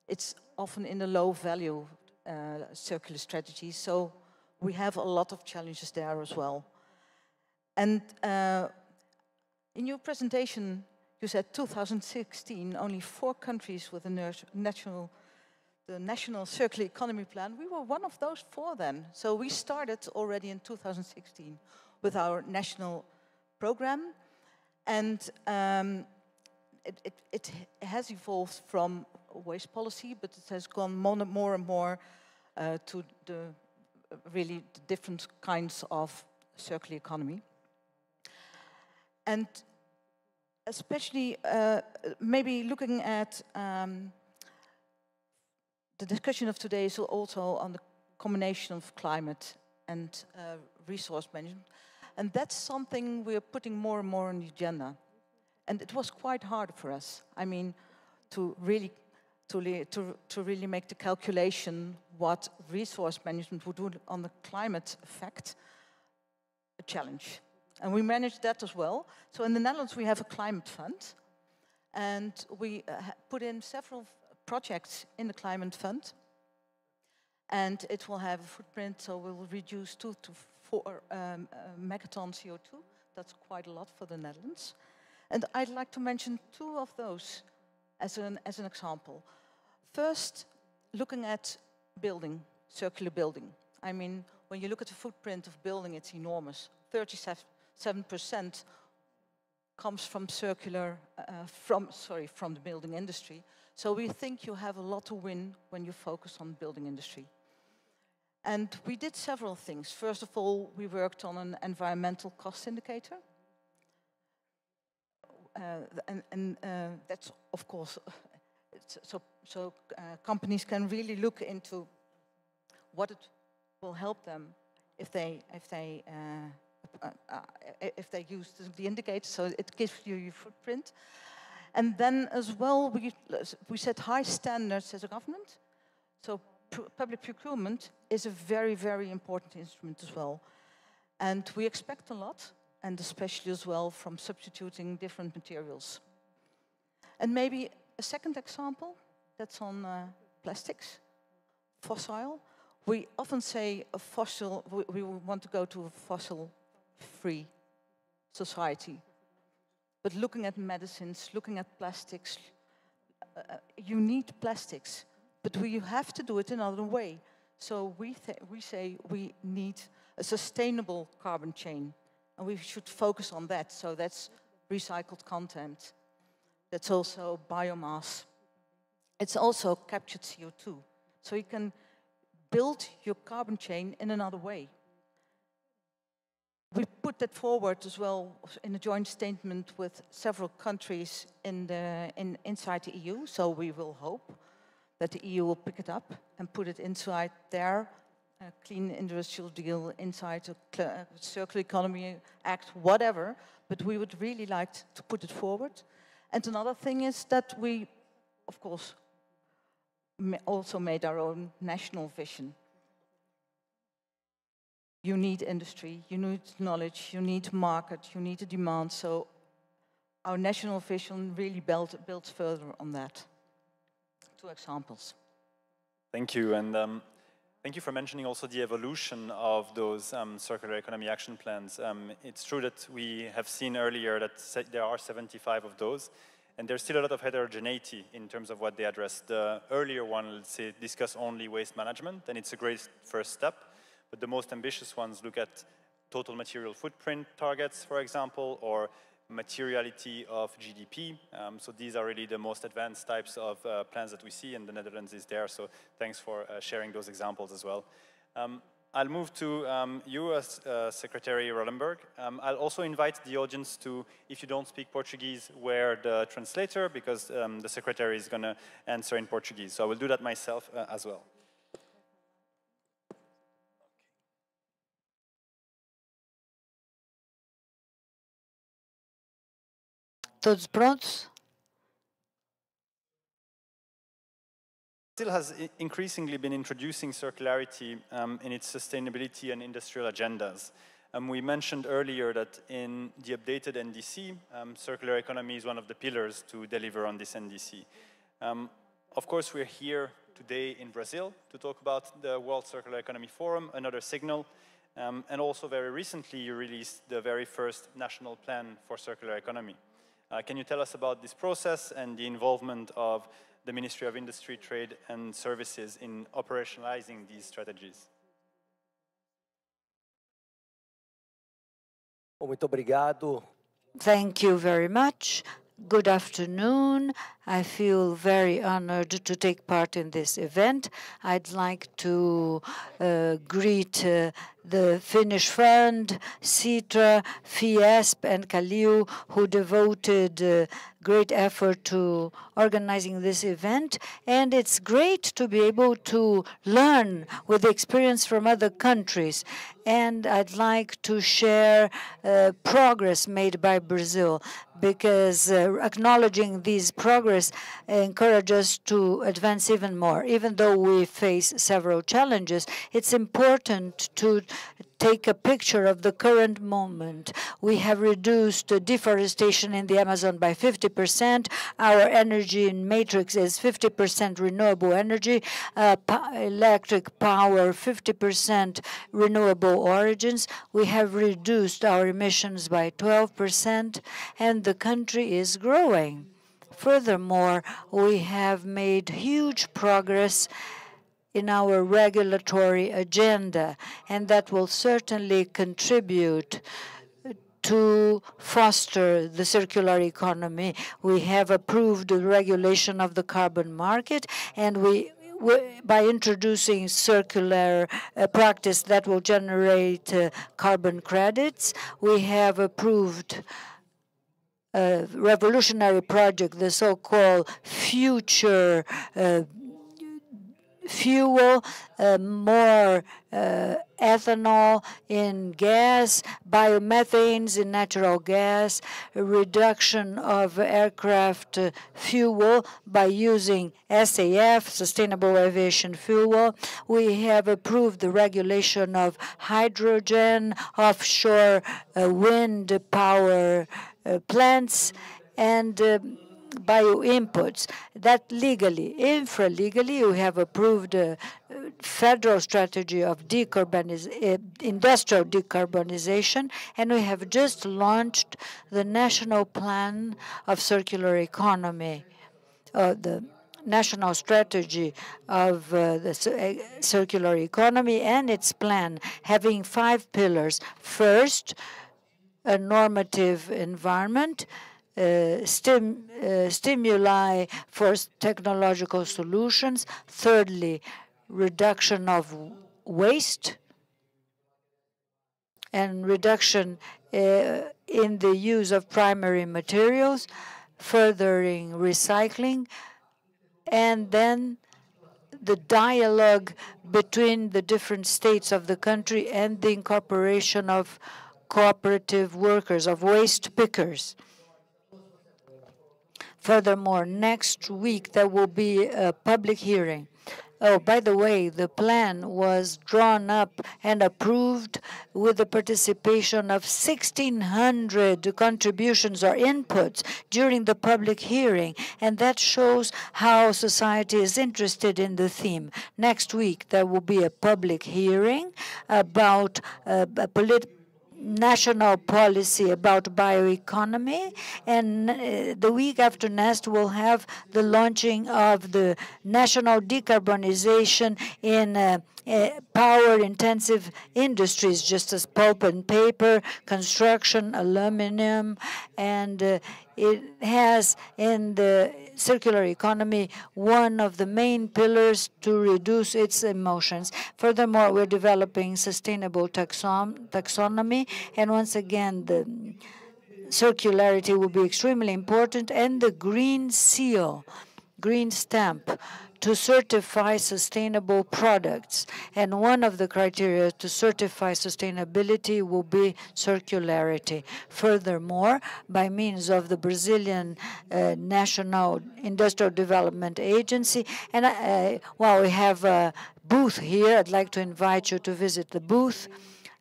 it's often in the low value circular strategies. So we have a lot of challenges there as well. And in your presentation, you said 2016, only 4 countries with the National Circular Economy Plan. We were one of those 4 then. So we started already in 2016 with our national program. And it has evolved from waste policy, but it has gone more and more to the really different kinds of circular economy. And especially maybe looking at the discussion of today is also on the combination of climate and resource management. And that's something we're putting more and more on the agenda. And it was quite hard for us. I mean, to really make the calculation what resource management would do on the climate effect, a challenge. And we managed that as well. So in the Netherlands, we have a climate fund. And we put in several projects in the climate fund. And it will have a footprint, so we will reduce 2 to 4 megatons CO2. That's quite a lot for the Netherlands. And I'd like to mention two of those as an example. First, looking at building, circular building. I mean, when you look at the footprint of building, it's enormous. 37% comes from from the building industry. So we think you have a lot to win when you focus on the building industry. And we did several things. First of all, we worked on an environmental cost indicator. That's, of course, companies can really look into what it will help them if they use the indicator. So it gives you your footprint. And then as well, we set high standards as a government. So public procurement is a very, very important instrument as well. And we expect a lot, and especially as well from substituting different materials. And maybe a second example, that's on plastics, fossil. We often say we want to go to a fossil-free society. But looking at medicines, looking at plastics, you need plastics, but you have to do it another way. So we say we need a sustainable carbon chain, and we should focus on that. So that's recycled content. That's also biomass. It's also captured CO2. So you can build your carbon chain in another way. We put that forward as well in a joint statement with several countries inside the EU. So we will hope that the EU will pick it up and put it inside their Clean Industrial Deal, inside the Circular Economy Act, whatever. But we would really like to put it forward. And another thing is that we, of course, also made our own national vision. You need industry, you need knowledge, you need market, you need a demand. So our national vision really builds further on that. Two examples. Thank you, and thank you for mentioning also the evolution of those circular economy action plans. It's true that we have seen earlier that there are 75 of those, and there's still a lot of heterogeneity in terms of what they address. The earlier one, let's say, discuss only waste management, and it's a great first step. But the most ambitious ones look at total material footprint targets, for example, or materiality of GDP. So these are really the most advanced types of plans that we see, and the Netherlands is there. So thanks for sharing those examples as well. I'll move to you, Secretary Rollenberg. I'll also invite the audience to, if you don't speak Portuguese, wear the translator, because the Secretary is going to answer in Portuguese. So I will do that myself as well. Todos prontos? Brazil has increasingly been introducing circularity in its sustainability and industrial agendas. We mentioned earlier that in the updated NDC, circular economy is one of the pillars to deliver on this NDC. Of course, we're here today in Brazil to talk about the World Circular Economy Forum, another signal. And also very recently, you released the very first national plan for circular economy. Can you tell us about this process and the involvement of the Ministry of Industry, Trade and Services in operationalizing these strategies? Muito obrigado. Thank you very much. Good afternoon. I feel very honored to take part in this event. I'd like to greet the Finnish Fund, Sitra, Fiesp, and Kaliu, who devoted great effort to organizing this event. And it's great to be able to learn with the experience from other countries. And I'd like to share progress made by Brazil, because acknowledging these progress encourages us to advance even more. Even though we face several challenges, it's important to take a picture of the current moment. We have reduced deforestation in the Amazon by 50%. Our energy matrix is 50% renewable energy, electric power 50% renewable sustainable origins, we have reduced our emissions by 12%, and the country is growing. Furthermore, we have made huge progress in our regulatory agenda, and that will certainly contribute to foster the circular economy. We have approved the regulation of the carbon market, and by introducing circular practice that will generate carbon credits, we have approved a revolutionary project, the so-called future fuel, more ethanol in gas, biomethanes in natural gas, a reduction of aircraft fuel by using SAF, Sustainable Aviation Fuel. We have approved the regulation of hydrogen, offshore wind power plants, and bio-inputs. That legally, infra-legally, we have approved a federal strategy of industrial decarbonization, and we have just launched the National Plan of Circular Economy, the National Strategy of the Circular Economy and its plan, having 5 pillars. First, a normative environment, stimuli for technological solutions. Thirdly, reduction of waste and reduction in the use of primary materials, furthering recycling, and then the dialogue between the different states of the country and the incorporation of cooperative workers, of waste pickers. Furthermore, next week there will be a public hearing. Oh, by the way, the plan was drawn up and approved with the participation of 1,600 contributions or inputs during the public hearing, and that shows how society is interested in the theme. Next week there will be a public hearing about national policy about bioeconomy, and the week after next we'll have the launching of the national decarbonization in power-intensive industries, just as pulp and paper, construction, aluminum, and it has in the circular economy one of the main pillars to reduce its emissions. Furthermore, we're developing sustainable taxonomy, and once again, the circularity will be extremely important, and the green seal, green stamp, to certify sustainable products. And one of the criteria to certify sustainability will be circularity. Furthermore, by means of the Brazilian National Industrial Development Agency, and while we have a booth here, I'd like to invite you to visit the booth.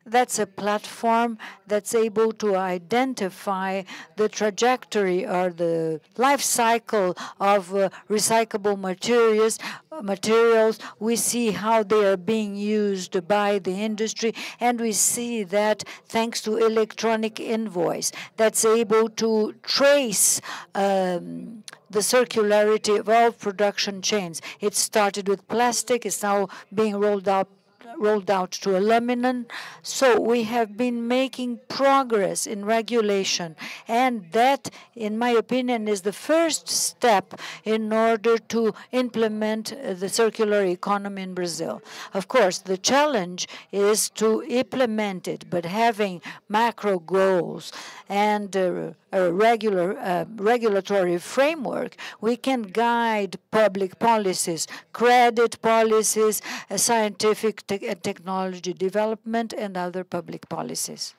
That's a platform that's able to identify the trajectory or the life cycle of recyclable materials. We see how they are being used by the industry, and we see that thanks to electronic invoice that's able to trace the circularity of all production chains. It started with plastic, it's now being rolled out to aluminum. So we have been making progress in regulation, and that, in my opinion, is the first step in order to implement the circular economy in Brazil. Of course, the challenge is to implement it, but having macro goals and a regulatory framework, we can guide public policies, credit policies, scientific technology development, and other public policies.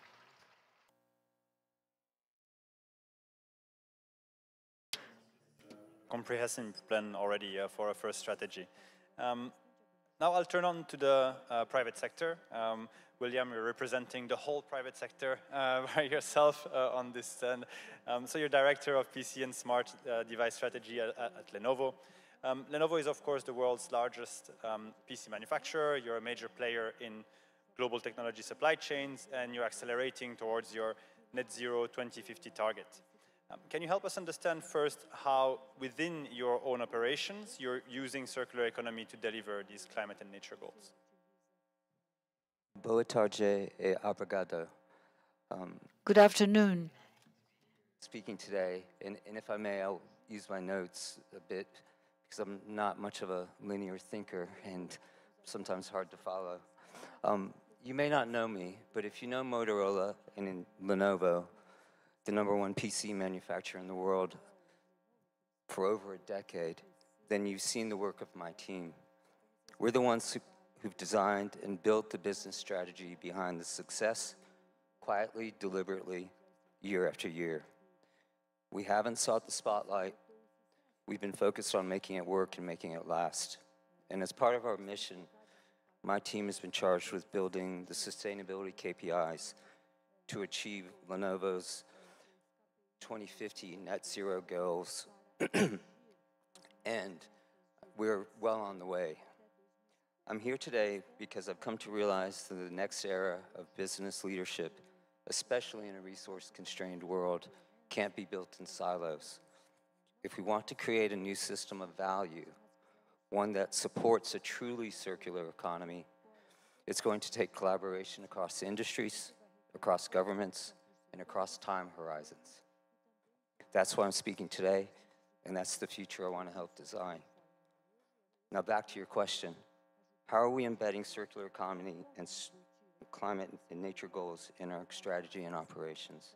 Comprehensive plan already for a first strategy. Now I'll turn on to the private sector. William, you're representing the whole private sector by yourself on this stand. So you're director of PC and Smart Device Strategy at Lenovo. Lenovo is, of course, the world's largest PC manufacturer. You're a major player in global technology supply chains, and you're accelerating towards your net zero 2050 target. Can you help us understand first how, within your own operations, you're using circular economy to deliver these climate and nature goals? Boa tarde e obrigado. Good afternoon. Speaking today, and if I may, I'll use my notes a bit because I'm not much of a linear thinker and sometimes hard to follow. You may not know me, but if you know Motorola and Lenovo, the #1 PC manufacturer in the world for over a decade, then you've seen the work of my team. We're the ones who've designed and built the business strategy behind the success, quietly, deliberately, year after year. We haven't sought the spotlight. We've been focused on making it work and making it last. And as part of our mission, my team has been charged with building the sustainability KPIs to achieve Lenovo's 2050 net zero goals. And we're well on the way. I'm here today because I've come to realize that the next era of business leadership, especially in a resource-constrained world, can't be built in silos. If we want to create a new system of value, one that supports a truly circular economy, it's going to take collaboration across industries, across governments, and across time horizons. That's why I'm speaking today, and that's the future I want to help design. Now back to your question. How are we embedding circular economy and climate and nature goals in our strategy and operations?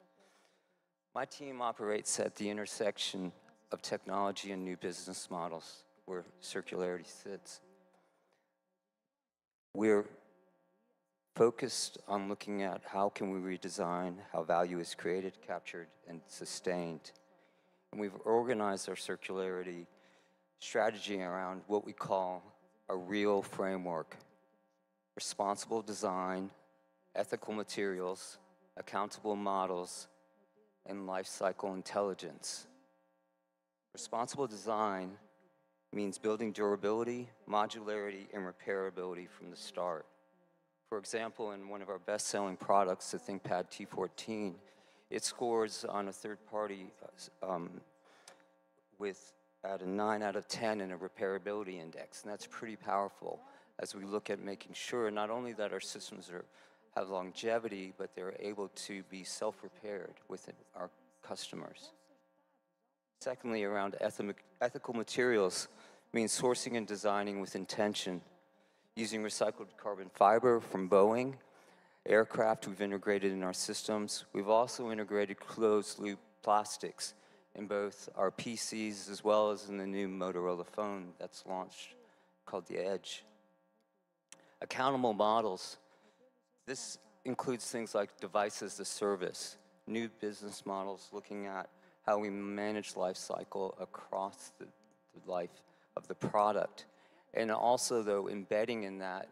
My team operates at the intersection of technology and new business models where circularity sits. We're focused on looking at how can we redesign how value is created, captured, and sustained. And we've organized our circularity strategy around what we call a real framework: responsible design, ethical materials, accountable models, and life cycle intelligence. Responsible design means building durability, modularity, and repairability from the start. For example, in one of our best-selling products, the ThinkPad T14, it scores on a third party at a 9 out of 10 in a repairability index, and that's pretty powerful as we look at making sure not only that our systems have longevity, but they're able to be self-repaired with our customers. Secondly, around ethical materials means sourcing and designing with intention, using recycled carbon fiber from Boeing, aircraft we've integrated in our systems. We've also integrated closed-loop plastics in both our PCs as well as in the new Motorola phone that's launched called the Edge. Accountable models. This includes things like device as a service, new business models looking at how we manage life cycle across the life of the product. And also, though, embedding in that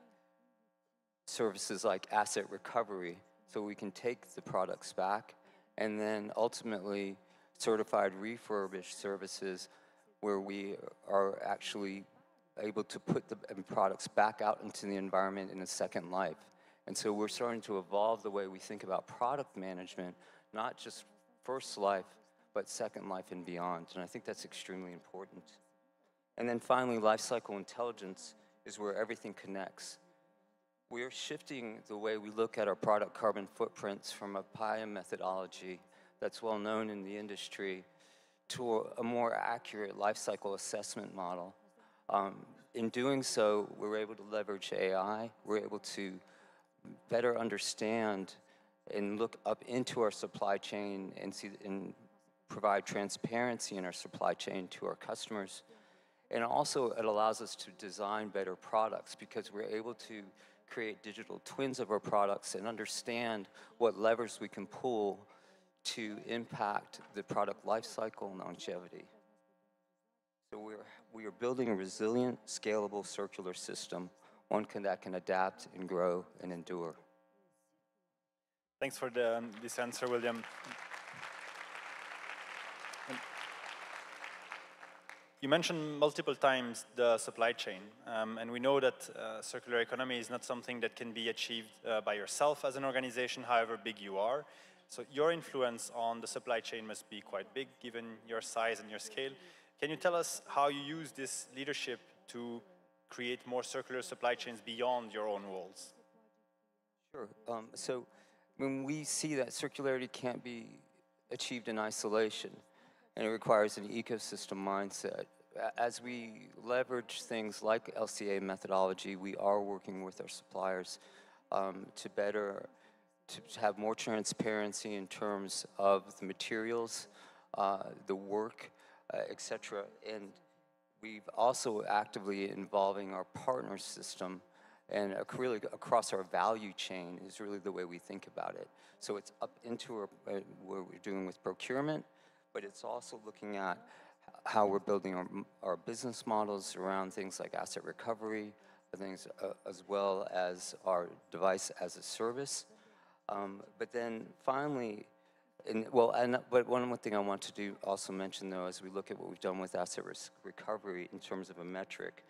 services like asset recovery, so we can take the products back, and then ultimately certified refurbished services where we are actually able to put the products back out into the environment in a second life. And so we're starting to evolve the way we think about product management, not just first life, but second life and beyond. And I think that's extremely important. And then finally, life cycle intelligence is where everything connects. We are shifting the way we look at our product carbon footprints from a PIA methodology that's well known in the industry to a more accurate life cycle assessment model. In doing so, we're able to leverage AI. We're able to better understand and look up into our supply chain and provide transparency in our supply chain to our customers. And also, it allows us to design better products because we're able to create digital twins of our products and understand what levers we can pull to impact the product life cycle and longevity. So we are building a resilient, scalable, circular system, one that can adapt and grow and endure. Thanks for this answer, William. You mentioned multiple times the supply chain, and we know that circular economy is not something that can be achieved by yourself as an organization, however big you are. So your influence on the supply chain must be quite big, given your size and your scale. Can you tell us how you use this leadership to create more circular supply chains beyond your own walls? Sure. So when we see that circularity can't be achieved in isolation, and it requires an ecosystem mindset. As we leverage things like LCA methodology, we are working with our suppliers to have more transparency in terms of the materials, the work, etc. And we've also actively involving our partner system, and really across our value chain is really the way we think about it. So it's up into what we're doing with procurement, but it's also looking at how we're building our business models around things like asset recovery, things as well as our device as a service. But then finally, but one more thing I want to also mention though, as we look at what we've done with asset recovery in terms of a metric,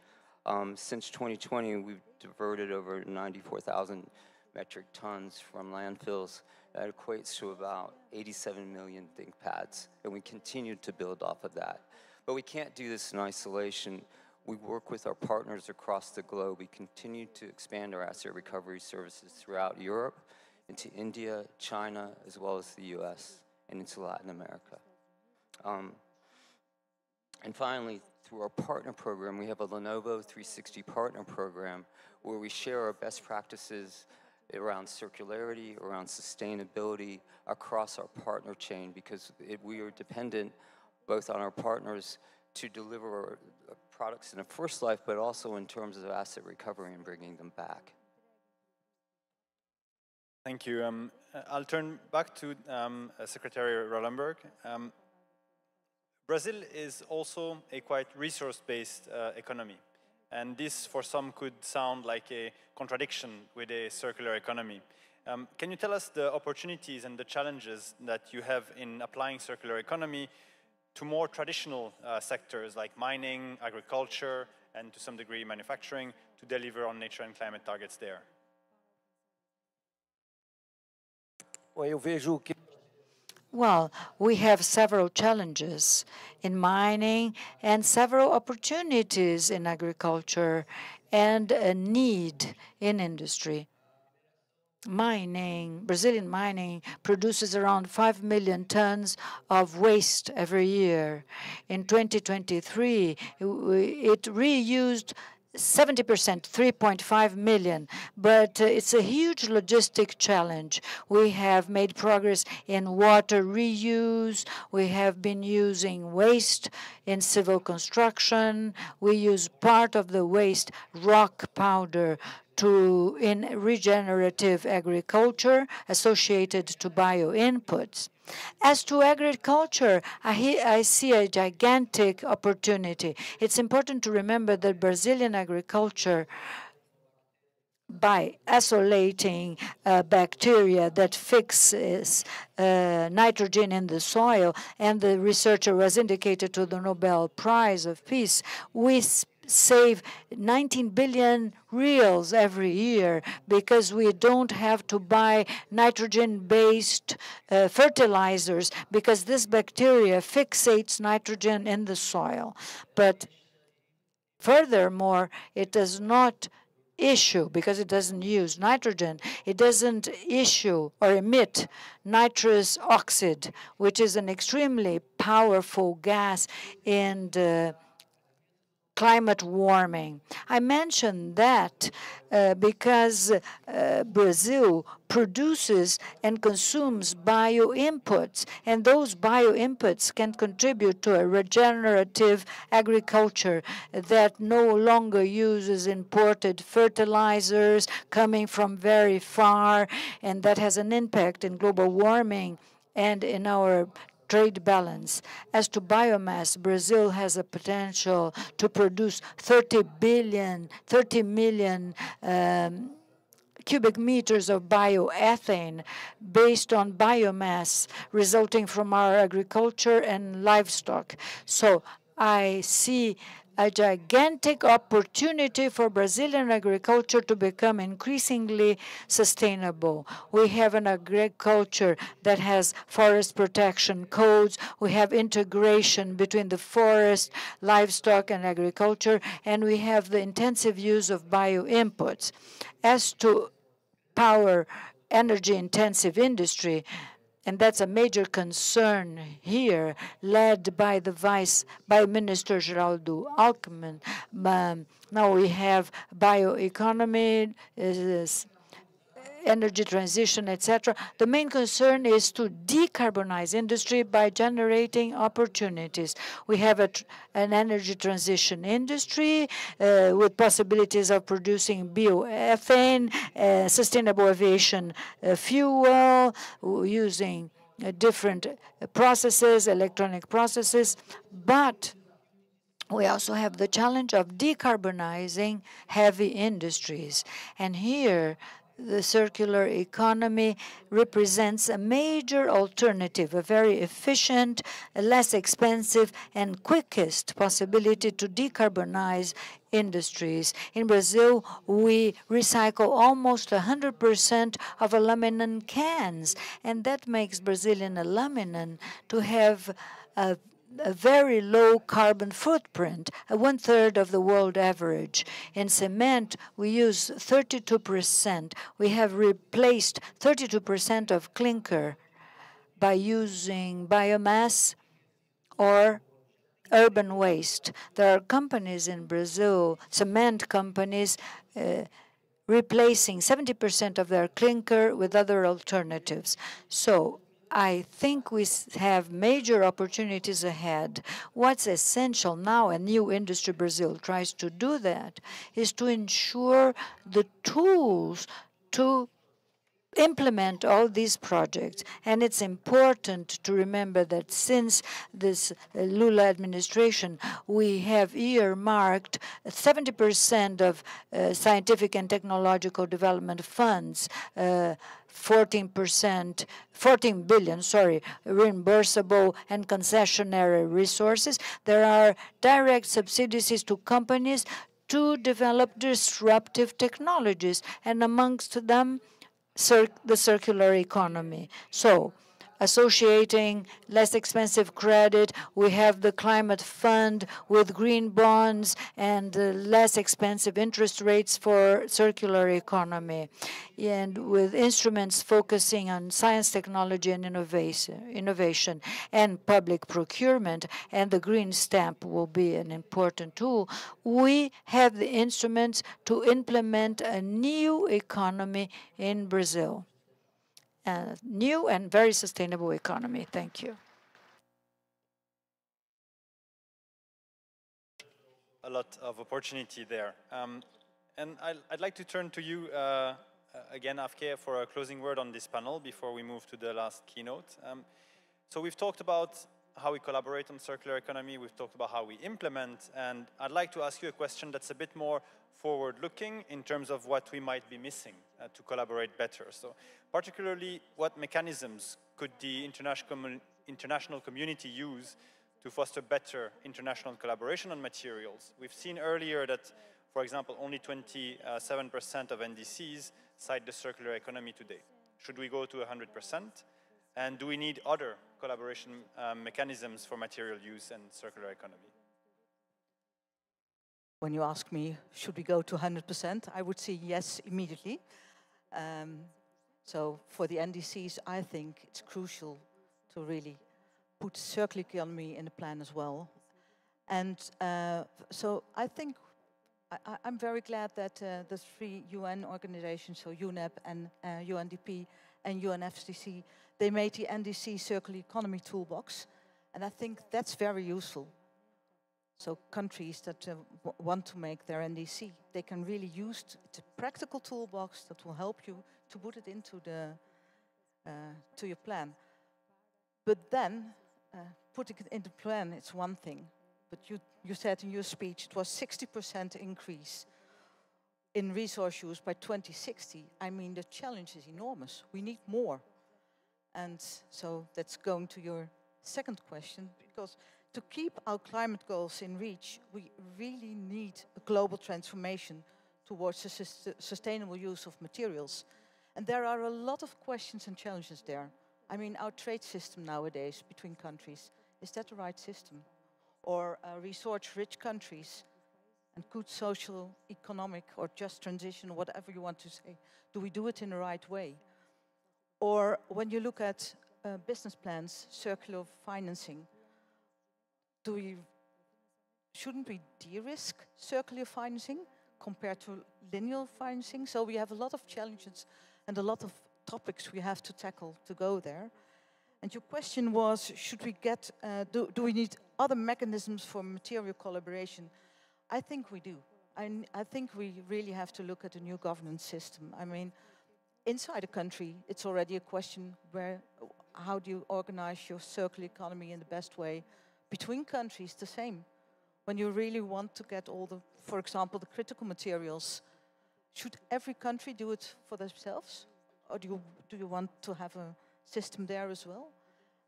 since 2020, we've diverted over 94,000 metric tons from landfills. That equates to about 87 million think pads, and we continue to build off of that. But we can't do this in isolation. We work with our partners across the globe. We continue to expand our asset recovery services throughout Europe, into India, China, as well as the US, and into Latin America. And finally, through our partner program, we have a Lenovo 360 partner program where we share our best practices around circularity, around sustainability across our partner chain, because we are dependent both on our partners to deliver products in a first life, but also in terms of asset recovery and bringing them back. Thank you. I'll turn back to Secretary Rollenberg. Brazil is also a quite resource-based economy. And this, for some, could sound like a contradiction with a circular economy. Can you tell us the opportunities and the challenges that you have in applying circular economy to more traditional sectors like mining, agriculture, and to some degree manufacturing to deliver on nature and climate targets there? Well, we have several challenges in mining and several opportunities in agriculture and a need in industry. Brazilian mining produces around 5 million tons of waste every year. In 2023, it reused 70%, 3.5 million, but it's a huge logistic challenge. We have made progress in water reuse. We have been using waste in civil construction. We use part of the waste, rock powder, in regenerative agriculture associated to bio-inputs. As to agriculture, I see a gigantic opportunity. It's important to remember that Brazilian agriculture, by isolating bacteria that fixes nitrogen in the soil, and the researcher was indicated to the Nobel Prize of Peace, we save 19 billion reals every year because we don't have to buy nitrogen-based fertilizers because this bacteria fixates nitrogen in the soil. But furthermore, it does not issue, because it doesn't use nitrogen, it doesn't issue or emit nitrous oxide, which is an extremely powerful gas in climate warming. I mention that because Brazil produces and consumes bio-inputs, and those bio-inputs can contribute to a regenerative agriculture that no longer uses imported fertilizers coming from very far, and that has an impact in global warming and in our trade balance. As to biomass, Brazil has a potential to produce 30 million cubic meters of bioethane based on biomass resulting from our agriculture and livestock. So I see a gigantic opportunity for Brazilian agriculture to become increasingly sustainable. We have an agriculture that has forest protection codes. We have integration between the forest, livestock, and agriculture, and we have the intensive use of bio-inputs. As to power energy-intensive industry, and that's a major concern here, led by Minister Geraldo Alckmin. Now we have bioeconomy, energy transition, etc. The main concern is to decarbonize industry by generating opportunities. We have an energy transition industry with possibilities of producing bioethane, sustainable aviation fuel, using different processes, electronic processes, but we also have the challenge of decarbonizing heavy industries. And here, the circular economy represents a major alternative, a very efficient, less expensive, and quickest possibility to decarbonize industries. In Brazil, we recycle almost 100% of aluminum cans, and that makes Brazilian aluminum to have a very low carbon footprint, 1/3 of the world average. In cement, we use 32%. We have replaced 32% of clinker by using biomass or urban waste. There are companies in Brazil, cement companies, replacing 70% of their clinker with other alternatives. So I think we have major opportunities ahead. What's essential now, and New Industry Brazil tries to do that, is to ensure the tools to implement all these projects. And it's important to remember that since this Lula administration, we have earmarked 70% of scientific and technological development funds, 14 billion, reimbursable and concessionary resources. There are direct subsidies to companies to develop disruptive technologies, and amongst them, the circular economy. So, associating less expensive credit, we have the climate fund with green bonds and less expensive interest rates for circular economy, and with instruments focusing on science, technology, and innovation and public procurement, and the green stamp will be an important tool. We have the instruments to implement a new economy in Brazil. A new and very sustainable economy. Thank you. A lot of opportunity there. And I'd like to turn to you again, Afke, for a closing word on this panel before we move to the last keynote. So we've talked about how we collaborate on circular economy, we've talked about how we implement, and I'd like to ask you a question that's a bit more forward-looking in terms of what we might be missing to collaborate better. So particularly, what mechanisms could the international community use to foster better international collaboration on materials? We've seen earlier that, for example, only 27% of NDCs cite the circular economy today. Should we go to 100%? And do we need other collaboration mechanisms for material use and circular economy? When you ask me, should we go to 100%, I would say yes immediately. So for the NDCs, I think it's crucial to really put circular economy in the plan as well. And so I think I'm very glad that the 3 UN organizations, so UNEP and UNDP and UNFCCC, they made the NDC Circular Economy Toolbox. And I think that's very useful. So countries that want to make their NDC, they can really use it's a practical toolbox that will help you to put it into to your plan. But then putting it into plan, it's one thing. But you said in your speech it was 60% increase in resource use by 2060. I mean, the challenge is enormous. We need more. And so that's going to your second question, because To keep our climate goals in reach, we really need a global transformation towards a sustainable use of materials. And there are a lot of questions and challenges there. I mean, our trade system nowadays between countries, is that the right system? Or resource-rich countries and good social, economic, or just transition, whatever you want to say, do we do it in the right way? Or when you look at business plans, circular financing, shouldn't we de-risk circular financing compared to linear financing? So we have a lot of challenges and a lot of topics we have to tackle to go there. And your question was, should we get, do we need other mechanisms for material collaboration? I think we do. I think we really have to look at a new governance system. I mean, inside a country, it's already a question how do you organize your circular economy in the best way? Between countries, the same. When you really want to get all the, for example, the critical materials, should every country do it for themselves? Or do you want to have a system there as well?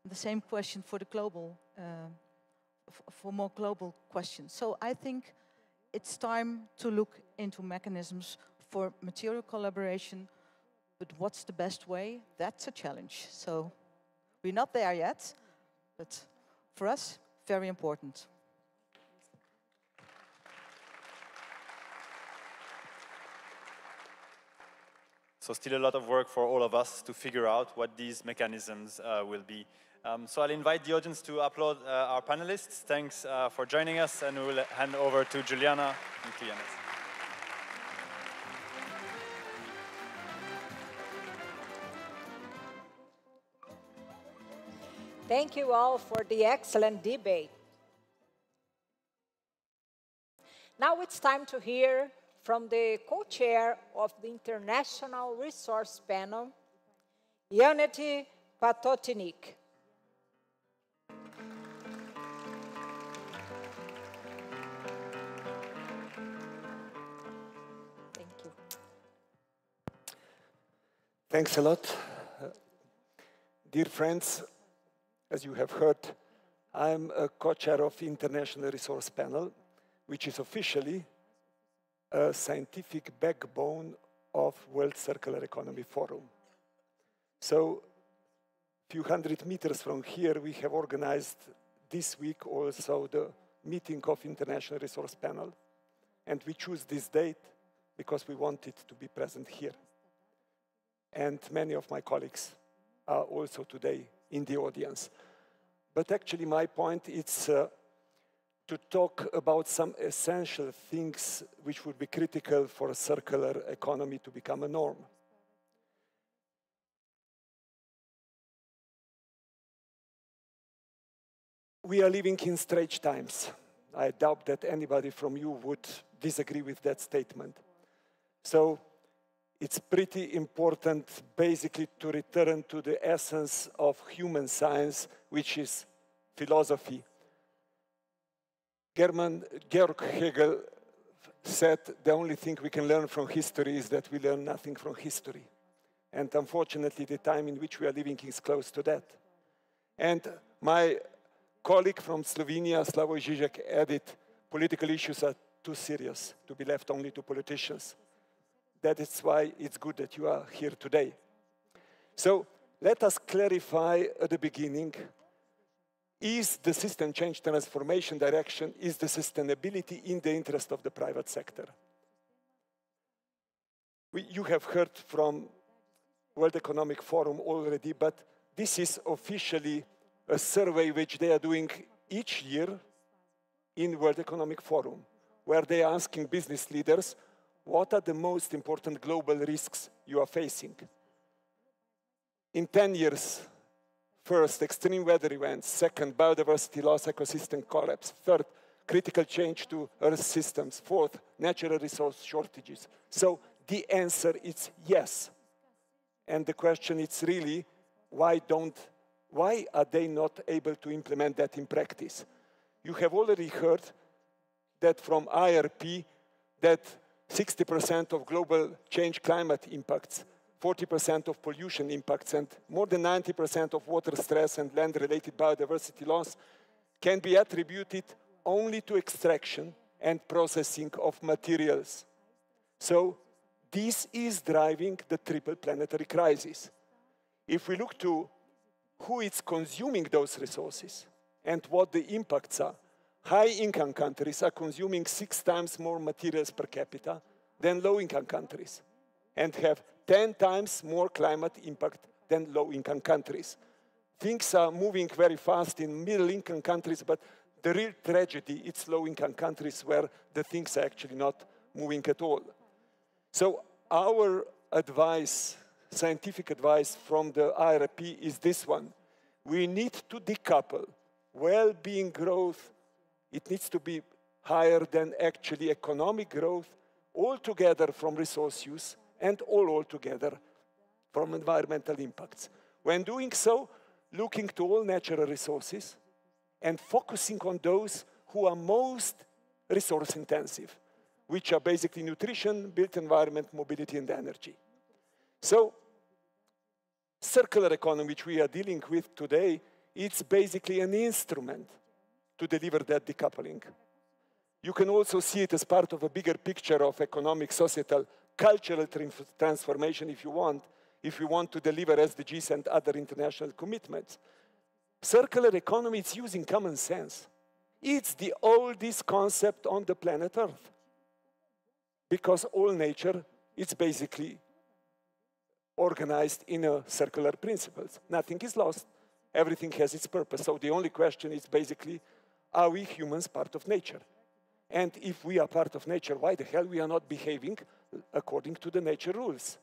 And the same question for the global, for more global questions. So I think it's time to look into mechanisms for material collaboration, but what's the best way? That's a challenge. So we're not there yet, but for us, very important. So still a lot of work for all of us to figure out what these mechanisms will be. So I'll invite the audience to applaud our panelists. Thanks for joining us, and we'll hand over to Juliana and Cleanes. Thank you all for the excellent debate. Now it's time to hear from the co-chair of the International Resource Panel, Yaneti Patotinik. Thank you. Thanks a lot. Dear friends, as you have heard, I'm a co-chair of the International Resource Panel, which is officially a scientific backbone of World Circular Economy Forum. So, a few hundred meters from here, we have organized this week also the meeting of International Resource Panel. And we choose this date because we wanted to be present here. And many of my colleagues are also today in the audience. But actually my point is to talk about some essential things which would be critical for a circular economy to become a norm. We are living in strange times. I doubt that anybody from you would disagree with that statement. So it's pretty important basically to return to the essence of human science, which is philosophy. Georg Hegel said the only thing we can learn from history is that we learn nothing from history. And unfortunately, the time in which we are living is close to that. And my colleague from Slovenia, Slavoj Žižek, added, political issues are too serious to be left only to politicians. That is why it's good that you are here today. So let us clarify at the beginning, is the system change transformation direction, is the sustainability in the interest of the private sector? You have heard from World Economic Forum already, but this is officially a survey which they are doing each year in World Economic Forum, where they are asking business leaders, what are the most important global risks you are facing? In 10 years, first, extreme weather events. Second, biodiversity loss, ecosystem collapse. Third, critical change to Earth systems. Fourth, natural resource shortages. So the answer is yes. And the question is really, why are they not able to implement that in practice? You have already heard that from IRP that 60% of global change climate impacts, 40% of pollution impacts, and more than 90% of water stress and land-related biodiversity loss can be attributed only to extraction and processing of materials. So this is driving the triple planetary crisis. If we look to who is consuming those resources and what the impacts are, high-income countries are consuming 6 times more materials per capita than low-income countries and have 10 times more climate impact than low-income countries. Things are moving very fast in middle-income countries, but the real tragedy is low-income countries where the things are actually not moving at all. So our advice, scientific advice from the IRP is this one. We need to decouple well-being growth. It needs to be higher than actually economic growth, altogether from resource use and all together from environmental impacts. When doing so, looking to all natural resources and focusing on those who are most resource intensive, which are basically nutrition, built environment, mobility, and energy. So, circular economy, which we are dealing with today, it's basically an instrument to deliver that decoupling. You can also see it as part of a bigger picture of economic, societal, cultural transformation if you want to deliver SDGs and other international commitments. Circular economy is using common sense. It's the oldest concept on the planet Earth. Because all nature is basically organized in a circular principles. Nothing is lost. Everything has its purpose. So the only question is basically, are we humans part of nature? And if we are part of nature, why the hell we are not behaving according to the nature rules?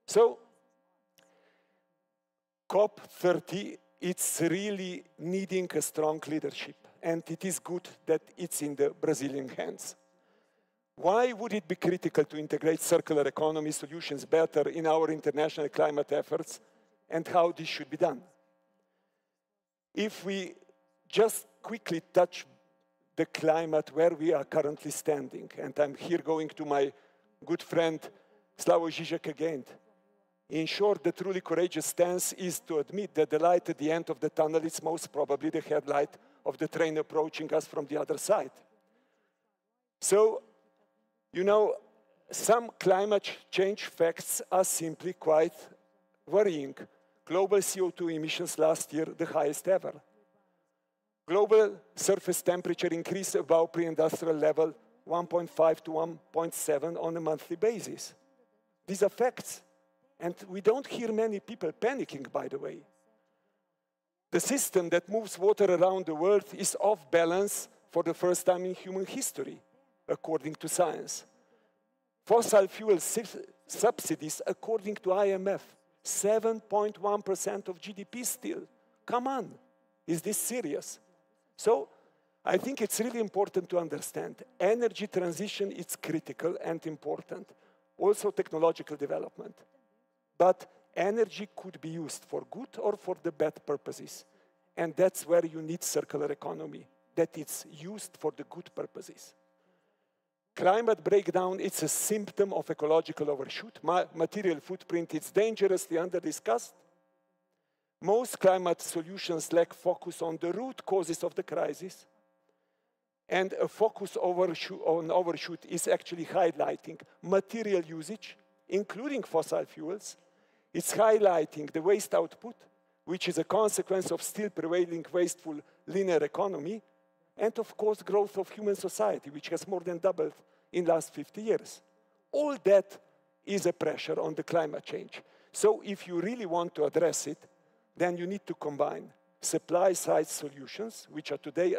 So, COP30, it's really needing a strong leadership. And it is good that it's in the Brazilian hands. Why would it be critical to integrate circular economy solutions better in our international climate efforts, and how this should be done? If we just quickly touch the climate where we are currently standing, and I'm here going to my good friend Slavoj Žižek again. In short, the truly courageous stance is to admit that the light at the end of the tunnel is most probably the headlight of the train approaching us from the other side. So, you know, some climate change facts are simply quite worrying. Global CO2 emissions last year, the highest ever. Global surface temperature increased above pre-industrial level 1.5 to 1.7 on a monthly basis. These are facts. And we don't hear many people panicking, by the way. The system that moves water around the world is off balance for the first time in human history, according to science. Fossil fuel subsidies, according to IMF, 7.1% of GDP still. Come on, is this serious? So, I think it's really important to understand energy transition is critical and important. Also technological development. But energy could be used for good or for the bad purposes. And that's where you need circular economy, that it's used for the good purposes. Climate breakdown, it's a symptom of ecological overshoot. Material footprint, it's dangerously under-discussed. Most climate solutions lack focus on the root causes of the crisis. And a focus on overshoot is actually highlighting material usage, including fossil fuels. It's highlighting the waste output, which is a consequence of still prevailing wasteful linear economy, and of course growth of human society, which has more than doubled in the last 50 years. All that is a pressure on the climate change. So if you really want to address it, then you need to combine supply-side solutions, which are today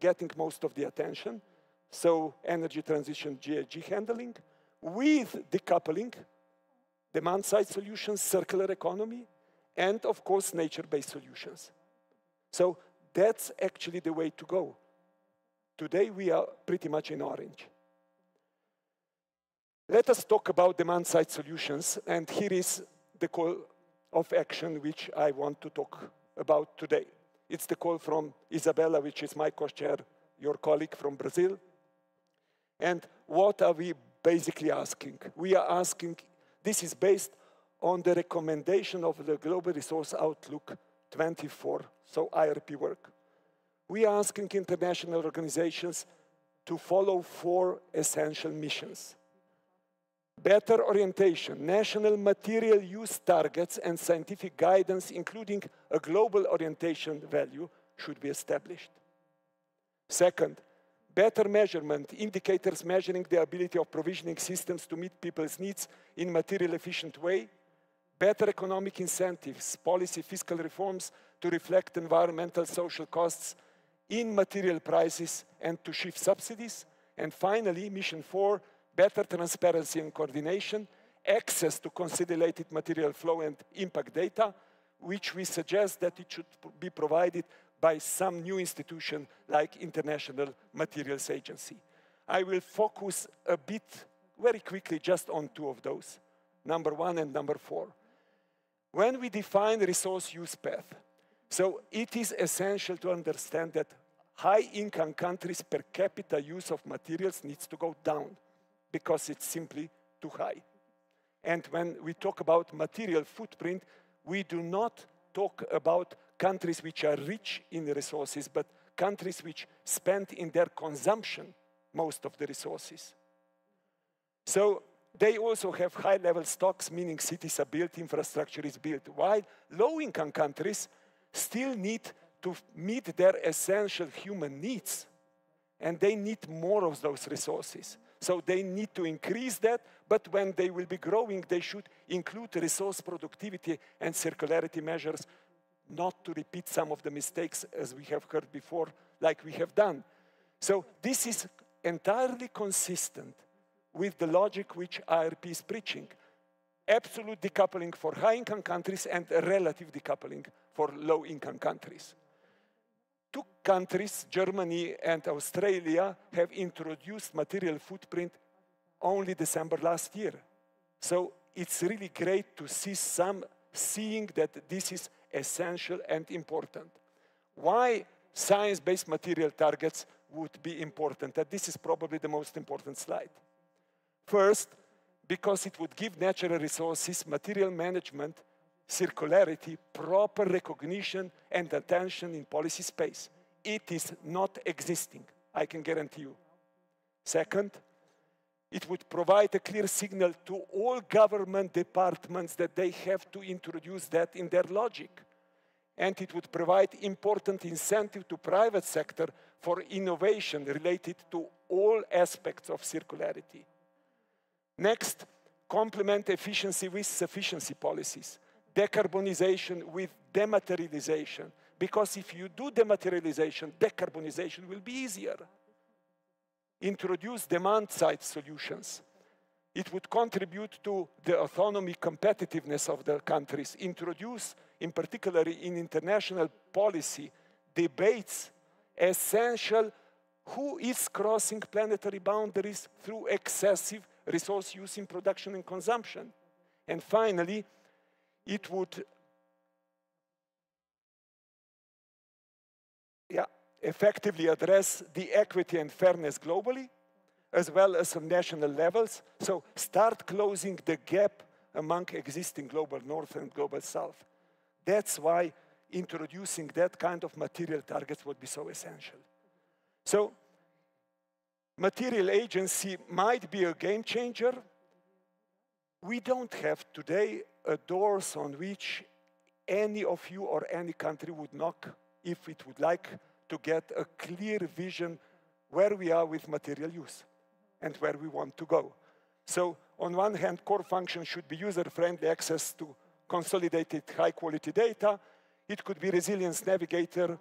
getting most of the attention, so energy transition, GHG handling, with decoupling, demand-side solutions, circular economy, and of course nature-based solutions. So that's actually the way to go. Today we are pretty much in orange. Let us talk about demand-side solutions, and here is the call of action which I want to talk about today. It's the call from Isabella, which is my co-chair, your colleague from Brazil. And what are we basically asking? We are asking, this is based on the recommendation of the Global Resource Outlook 24, so IRP work. we are asking international organizations to follow 4 essential missions. Better orientation, national material use targets and scientific guidance, including a global orientation value, should be established. Second, better measurement, indicators measuring the ability of provisioning systems to meet people's needs in a material efficient way. Better economic incentives, policy fiscal reforms to reflect environmental social costs in material prices and to shift subsidies. And finally, mission 4, better transparency and coordination, access to consolidated material flow and impact data, which we suggest that it should be provided by some new institution like International Materials Agency. I will focus a bit, very quickly, just on 2 of those, number 1 and number 4. When we define resource use path, so it is essential to understand that high-income countries' per capita use of materials needs to go down because it's simply too high. And when we talk about material footprint, we do not talk about countries which are rich in resources, but countries which spend in their consumption most of the resources. So they also have high-level stocks, meaning cities are built, infrastructure is built, while low-income countries still need to meet their essential human needs, and they need more of those resources. So they need to increase that, but when they will be growing, they should include resource productivity and circularity measures, not to repeat some of the mistakes as we have heard before, like we have done. So this is entirely consistent with the logic which IRP is preaching. Absolute decoupling for high-income countries and relative decoupling for low-income countries. 2 countries, Germany and Australia, have introduced material footprint only December last year. So it's really great to see seeing that this is essential and important. Why science-based material targets would be important? And this is probably the most important slide. First, because it would give natural resources, material management, circularity, proper recognition and attention in policy space. It is not existing, I can guarantee you. Second, it would provide a clear signal to all government departments that they have to introduce that in their logic. And it would provide important incentive to private sector for innovation related to all aspects of circularity. Next, complement efficiency with sufficiency policies. Decarbonization with dematerialization. Because if you do dematerialization, decarbonization will be easier. Introduce demand-side solutions. It would contribute to the autonomy competitiveness of the countries. Introduce, in particular in international policy, debates essential who is crossing planetary boundaries through excessive resource use in production and consumption. And finally, it would effectively address the equity and fairness globally, as well as on national levels. So start closing the gap among existing global north and global south. That's why introducing that kind of material targets would be so essential. So material agency might be a game changer. We don't have today doors on which any of you or any country would knock if it would like to get a clear vision where we are with material use and where we want to go. So on one hand, core function should be user-friendly access to consolidated high-quality data. It could be resilience navigator,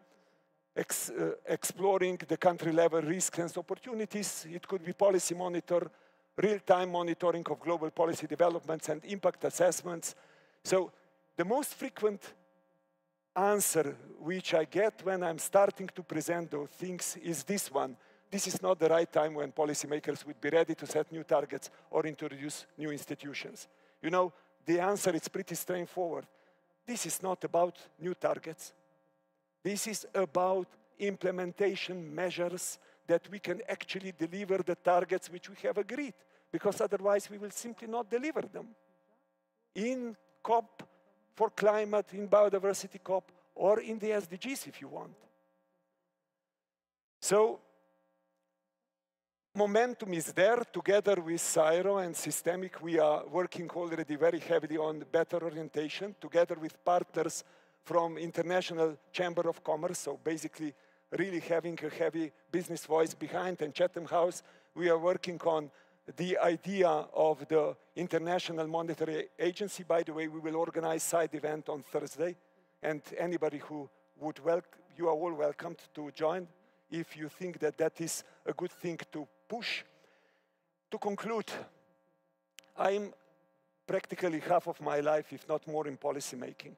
exploring the country-level risks and opportunities. It could be policy monitor, real-time monitoring of global policy developments and impact assessments. So the most frequent answer which I get when I'm starting to present those things is this one. This is not the right time when policymakers would be ready to set new targets or introduce new institutions. You know, the answer is pretty straightforward. This is not about new targets. This is about implementation measures that we can actually deliver the targets which we have agreed, because otherwise we will simply not deliver them. In COP for climate, in biodiversity COP, or in the SDGs if you want. So momentum is there. Together with Cyro and Systemic, we are working already very heavily on better orientation, together with partners from International Chamber of Commerce, so basically really having a heavy business voice behind. And Chatham House, we are working on the idea of the International Monetary Agency. By the way, we will organize side event on Thursday, and anybody who would you are all welcomed to join if you think that that is a good thing to push. To conclude, I'm practically half of my life, if not more, in policy making.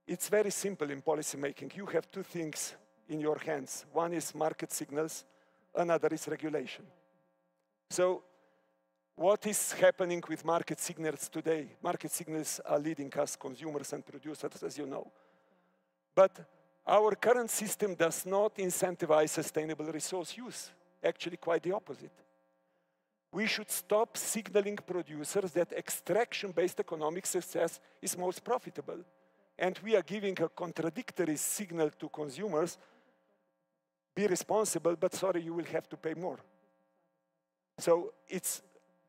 It's very simple in policy making. You have two things in your hands. One is market signals, another is regulation. So what is happening with market signals today? Market signals are leading us, consumers and producers, as you know. But our current system does not incentivize sustainable resource use. Actually, quite the opposite. We should stop signaling producers that extraction-based economic success is most profitable. And we are giving a contradictory signal to consumers: be responsible, but sorry, you will have to pay more. So it's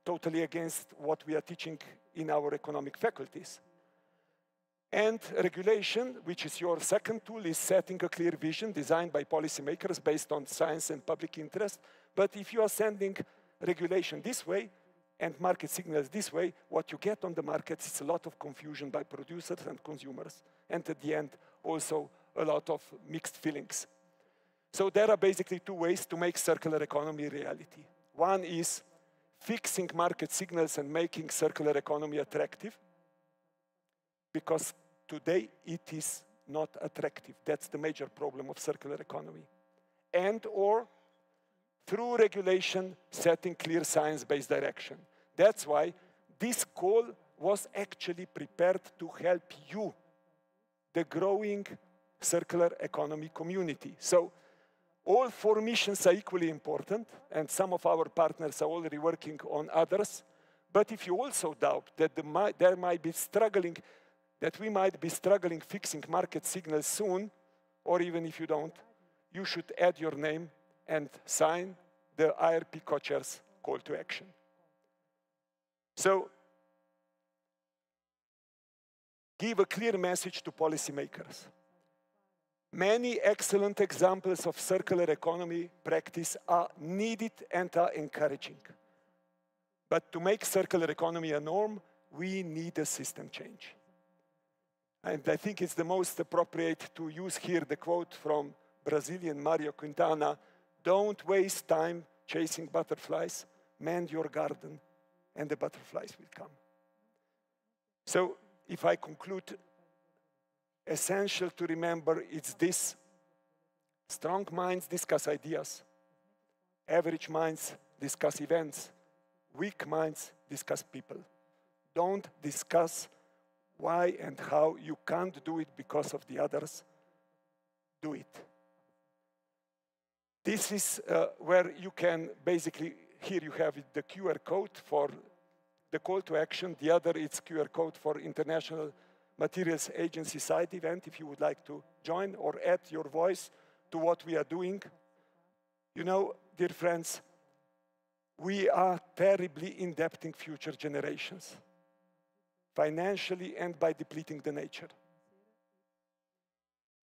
totally against what we are teaching in our economic faculties. And regulation, which is your second tool, is setting a clear vision designed by policymakers based on science and public interest. But if you are sending regulation this way and market signals this way, what you get on the market is a lot of confusion by producers and consumers. And at the end, also a lot of mixed feelings. So there are basically two ways to make circular economy a reality. One is fixing market signals and making circular economy attractive, because today it is not attractive. That's the major problem of circular economy. And or through regulation, setting clear science-based direction. That's why this call was actually prepared to help you, the growing circular economy community. So all four missions are equally important, and some of our partners are already working on others. But if you also doubt that we might be struggling fixing market signals soon, or even if you don't, you should add your name and sign the IRP co-chair's call to action. So give a clear message to policymakers. Many excellent examples of circular economy practice are needed and are encouraging. But to make circular economy a norm, we need a system change. And I think it's the most appropriate to use here the quote from Brazilian Mario Quintana: "Don't waste time chasing butterflies, mend your garden, and the butterflies will come." So if I conclude, essential to remember it's this: strong minds discuss ideas, average minds discuss events, weak minds discuss people. Don't discuss why and how you can't do it because of the others. Do it. This is where you can basically, here you have it, the QR code for the call to action. The other is QR code for International Materials Agency side event, if you would like to join or add your voice to what we are doing. You know, dear friends, we are terribly indebting future generations, financially and by depleting the nature.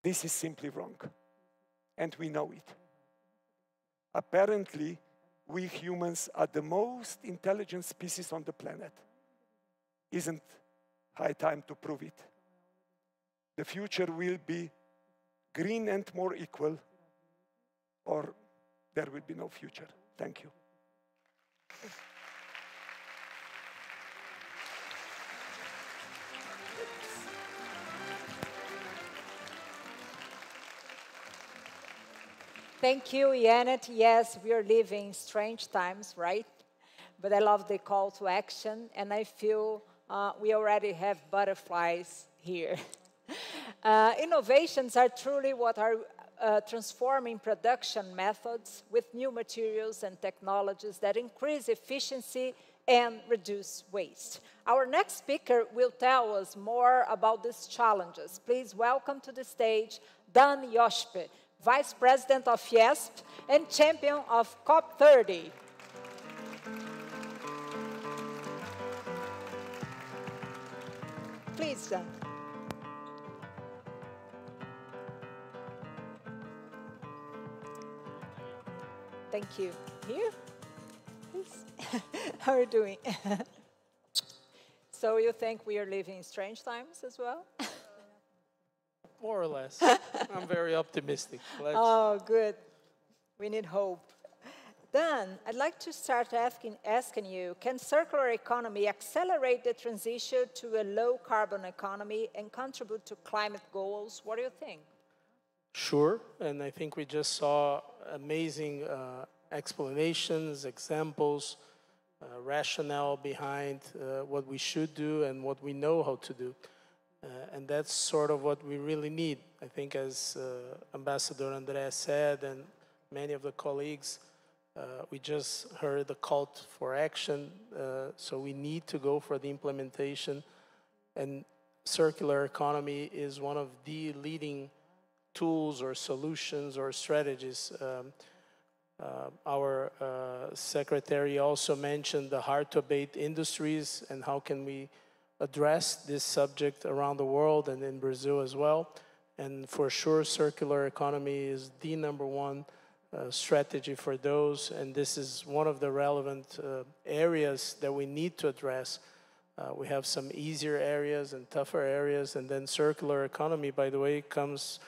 This is simply wrong, and we know it. Apparently, we humans are the most intelligent species on the planet. Isn't high time to prove it? The future will be green and more equal, or there will be no future. Thank you. Thank you, Janet. Yes, we are living strange times, right? But I love the call to action, and I feel we already have butterflies here. Innovations are truly what are transforming production methods with new materials and technologies that increase efficiency and reduce waste. Our next speaker will tell us more about these challenges. Please welcome to the stage Dan Yoshpe, Vice President of FIESP and champion of COP30. Please, John. Thank you. Here? Please. How are you doing? So you think we are living in strange times as well? More or less. I'm very optimistic. Oh, good. We need hope. Then, I'd like to start asking you, can circular economy accelerate the transition to a low-carbon economy and contribute to climate goals? What do you think? Sure, and I think we just saw amazing explanations, examples, rationale behind what we should do and what we know how to do. And that's sort of what we really need. I think as Ambassador André said, and many of the colleagues, we just heard the call for action, so we need to go for the implementation. And circular economy is one of the leading tools or solutions or strategies. Our secretary also mentioned the hard-to-abate industries and how can we address this subject around the world and in Brazil as well. And for sure, circular economy is the #1 strategy for those, and this is one of the relevant areas that we need to address. We have some easier areas and tougher areas, and then circular economy, by the way, comes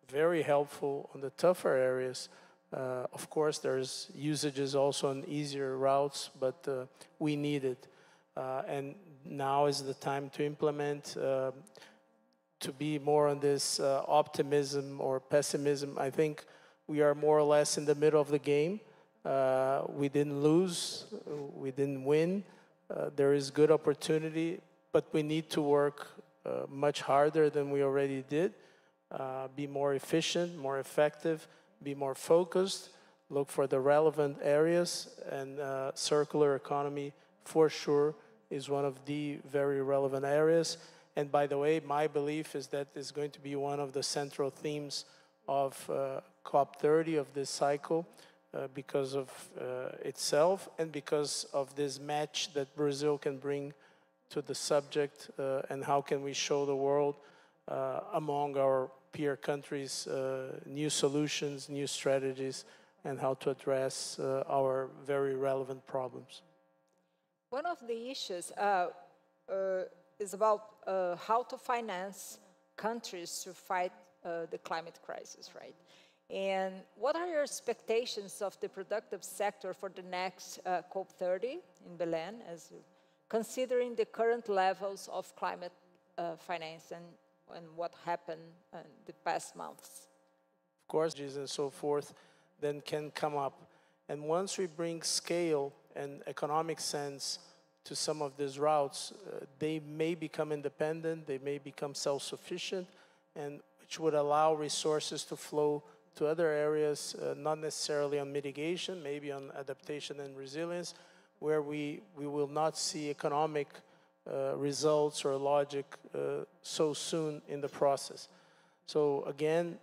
very helpful on the tougher areas. Of course, there's usages also on easier routes, but we need it. And now is the time to implement, to be more on this optimism or pessimism. I think we are more or less in the middle of the game. We didn't lose, we didn't win. There is good opportunity, but we need to work much harder than we already did. Be more efficient, more effective, be more focused, look for the relevant areas, and circular economy, for sure, is one of the very relevant areas. And by the way, my belief is that it's going to be one of the central themes of COP30 of this cycle because of itself and because of this match that Brazil can bring to the subject and how can we show the world among our peer countries new solutions, new strategies, and how to address our very relevant problems. One of the issues is about how to finance countries to fight the climate crisis, right? And what are your expectations of the productive sector for the next COP30 in Belém, as considering the current levels of climate finance and what happened in the past months? Of course, and so forth, then can come up. And once we bring scale and economic sense to some of these routes, they may become independent, they may become self-sufficient, and which would allow resources to flow to other areas, not necessarily on mitigation, maybe on adaptation and resilience, where we will not see economic results or logic so soon in the process. So again,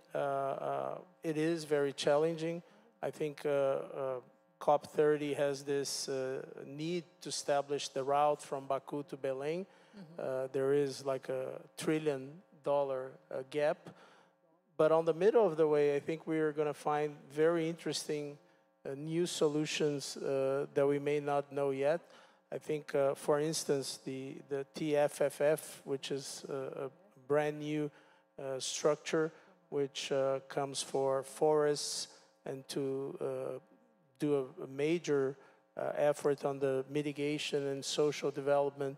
it is very challenging. I think COP30 has this need to establish the route from Baku to Belém. There is like a $1 trillion gap. But on the middle of the way, I think we are going to find very interesting new solutions that we may not know yet. I think, for instance, the TFFF, which is a brand new structure, which comes for forests and to do a major effort on the mitigation and social development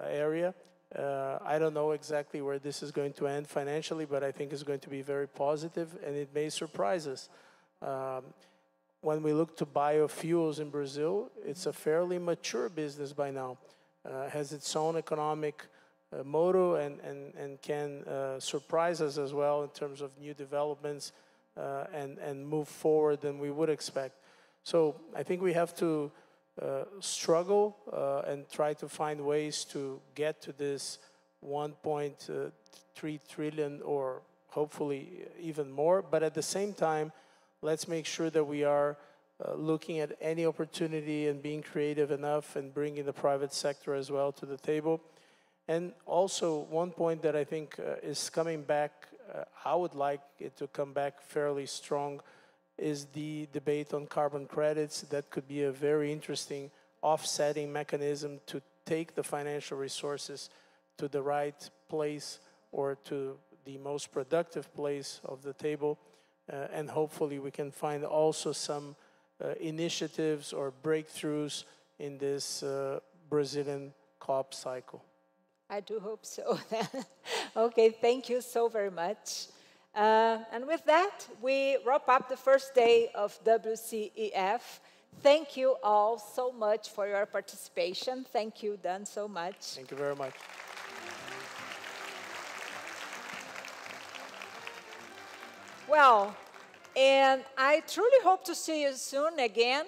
area. I don't know exactly where this is going to end financially, but I think it's going to be very positive, and it may surprise us. When we look to biofuels in Brazil, it's a fairly mature business by now. Has its own economic motto and can surprise us as well in terms of new developments and move forward than we would expect. So I think we have to struggle and try to find ways to get to this 1.3 trillion or hopefully even more. But at the same time, let's make sure that we are looking at any opportunity and being creative enough and bringing the private sector as well to the table. And also, one point that I think is coming back, I would like it to come back fairly strong, is the debate on carbon credits. That could be a very interesting offsetting mechanism to take the financial resources to the right place or to the most productive place of the table. And hopefully we can find also some initiatives or breakthroughs in this Brazilian COP cycle. I do hope so. Okay, thank you so very much. And with that, we wrap up the first day of WCEF. Thank you all so much for your participation. Thank you, Dan, so much. Thank you very much. Well, and I truly hope to see you soon again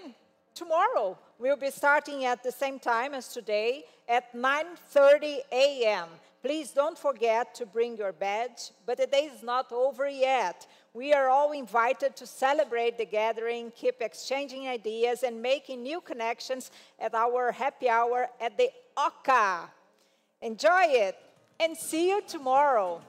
tomorrow. We'll be starting at the same time as today at 9:30 a.m. Please don't forget to bring your badge, but the day is not over yet. We are all invited to celebrate the gathering, keep exchanging ideas, and making new connections at our happy hour at the OCA. Enjoy it, and see you tomorrow.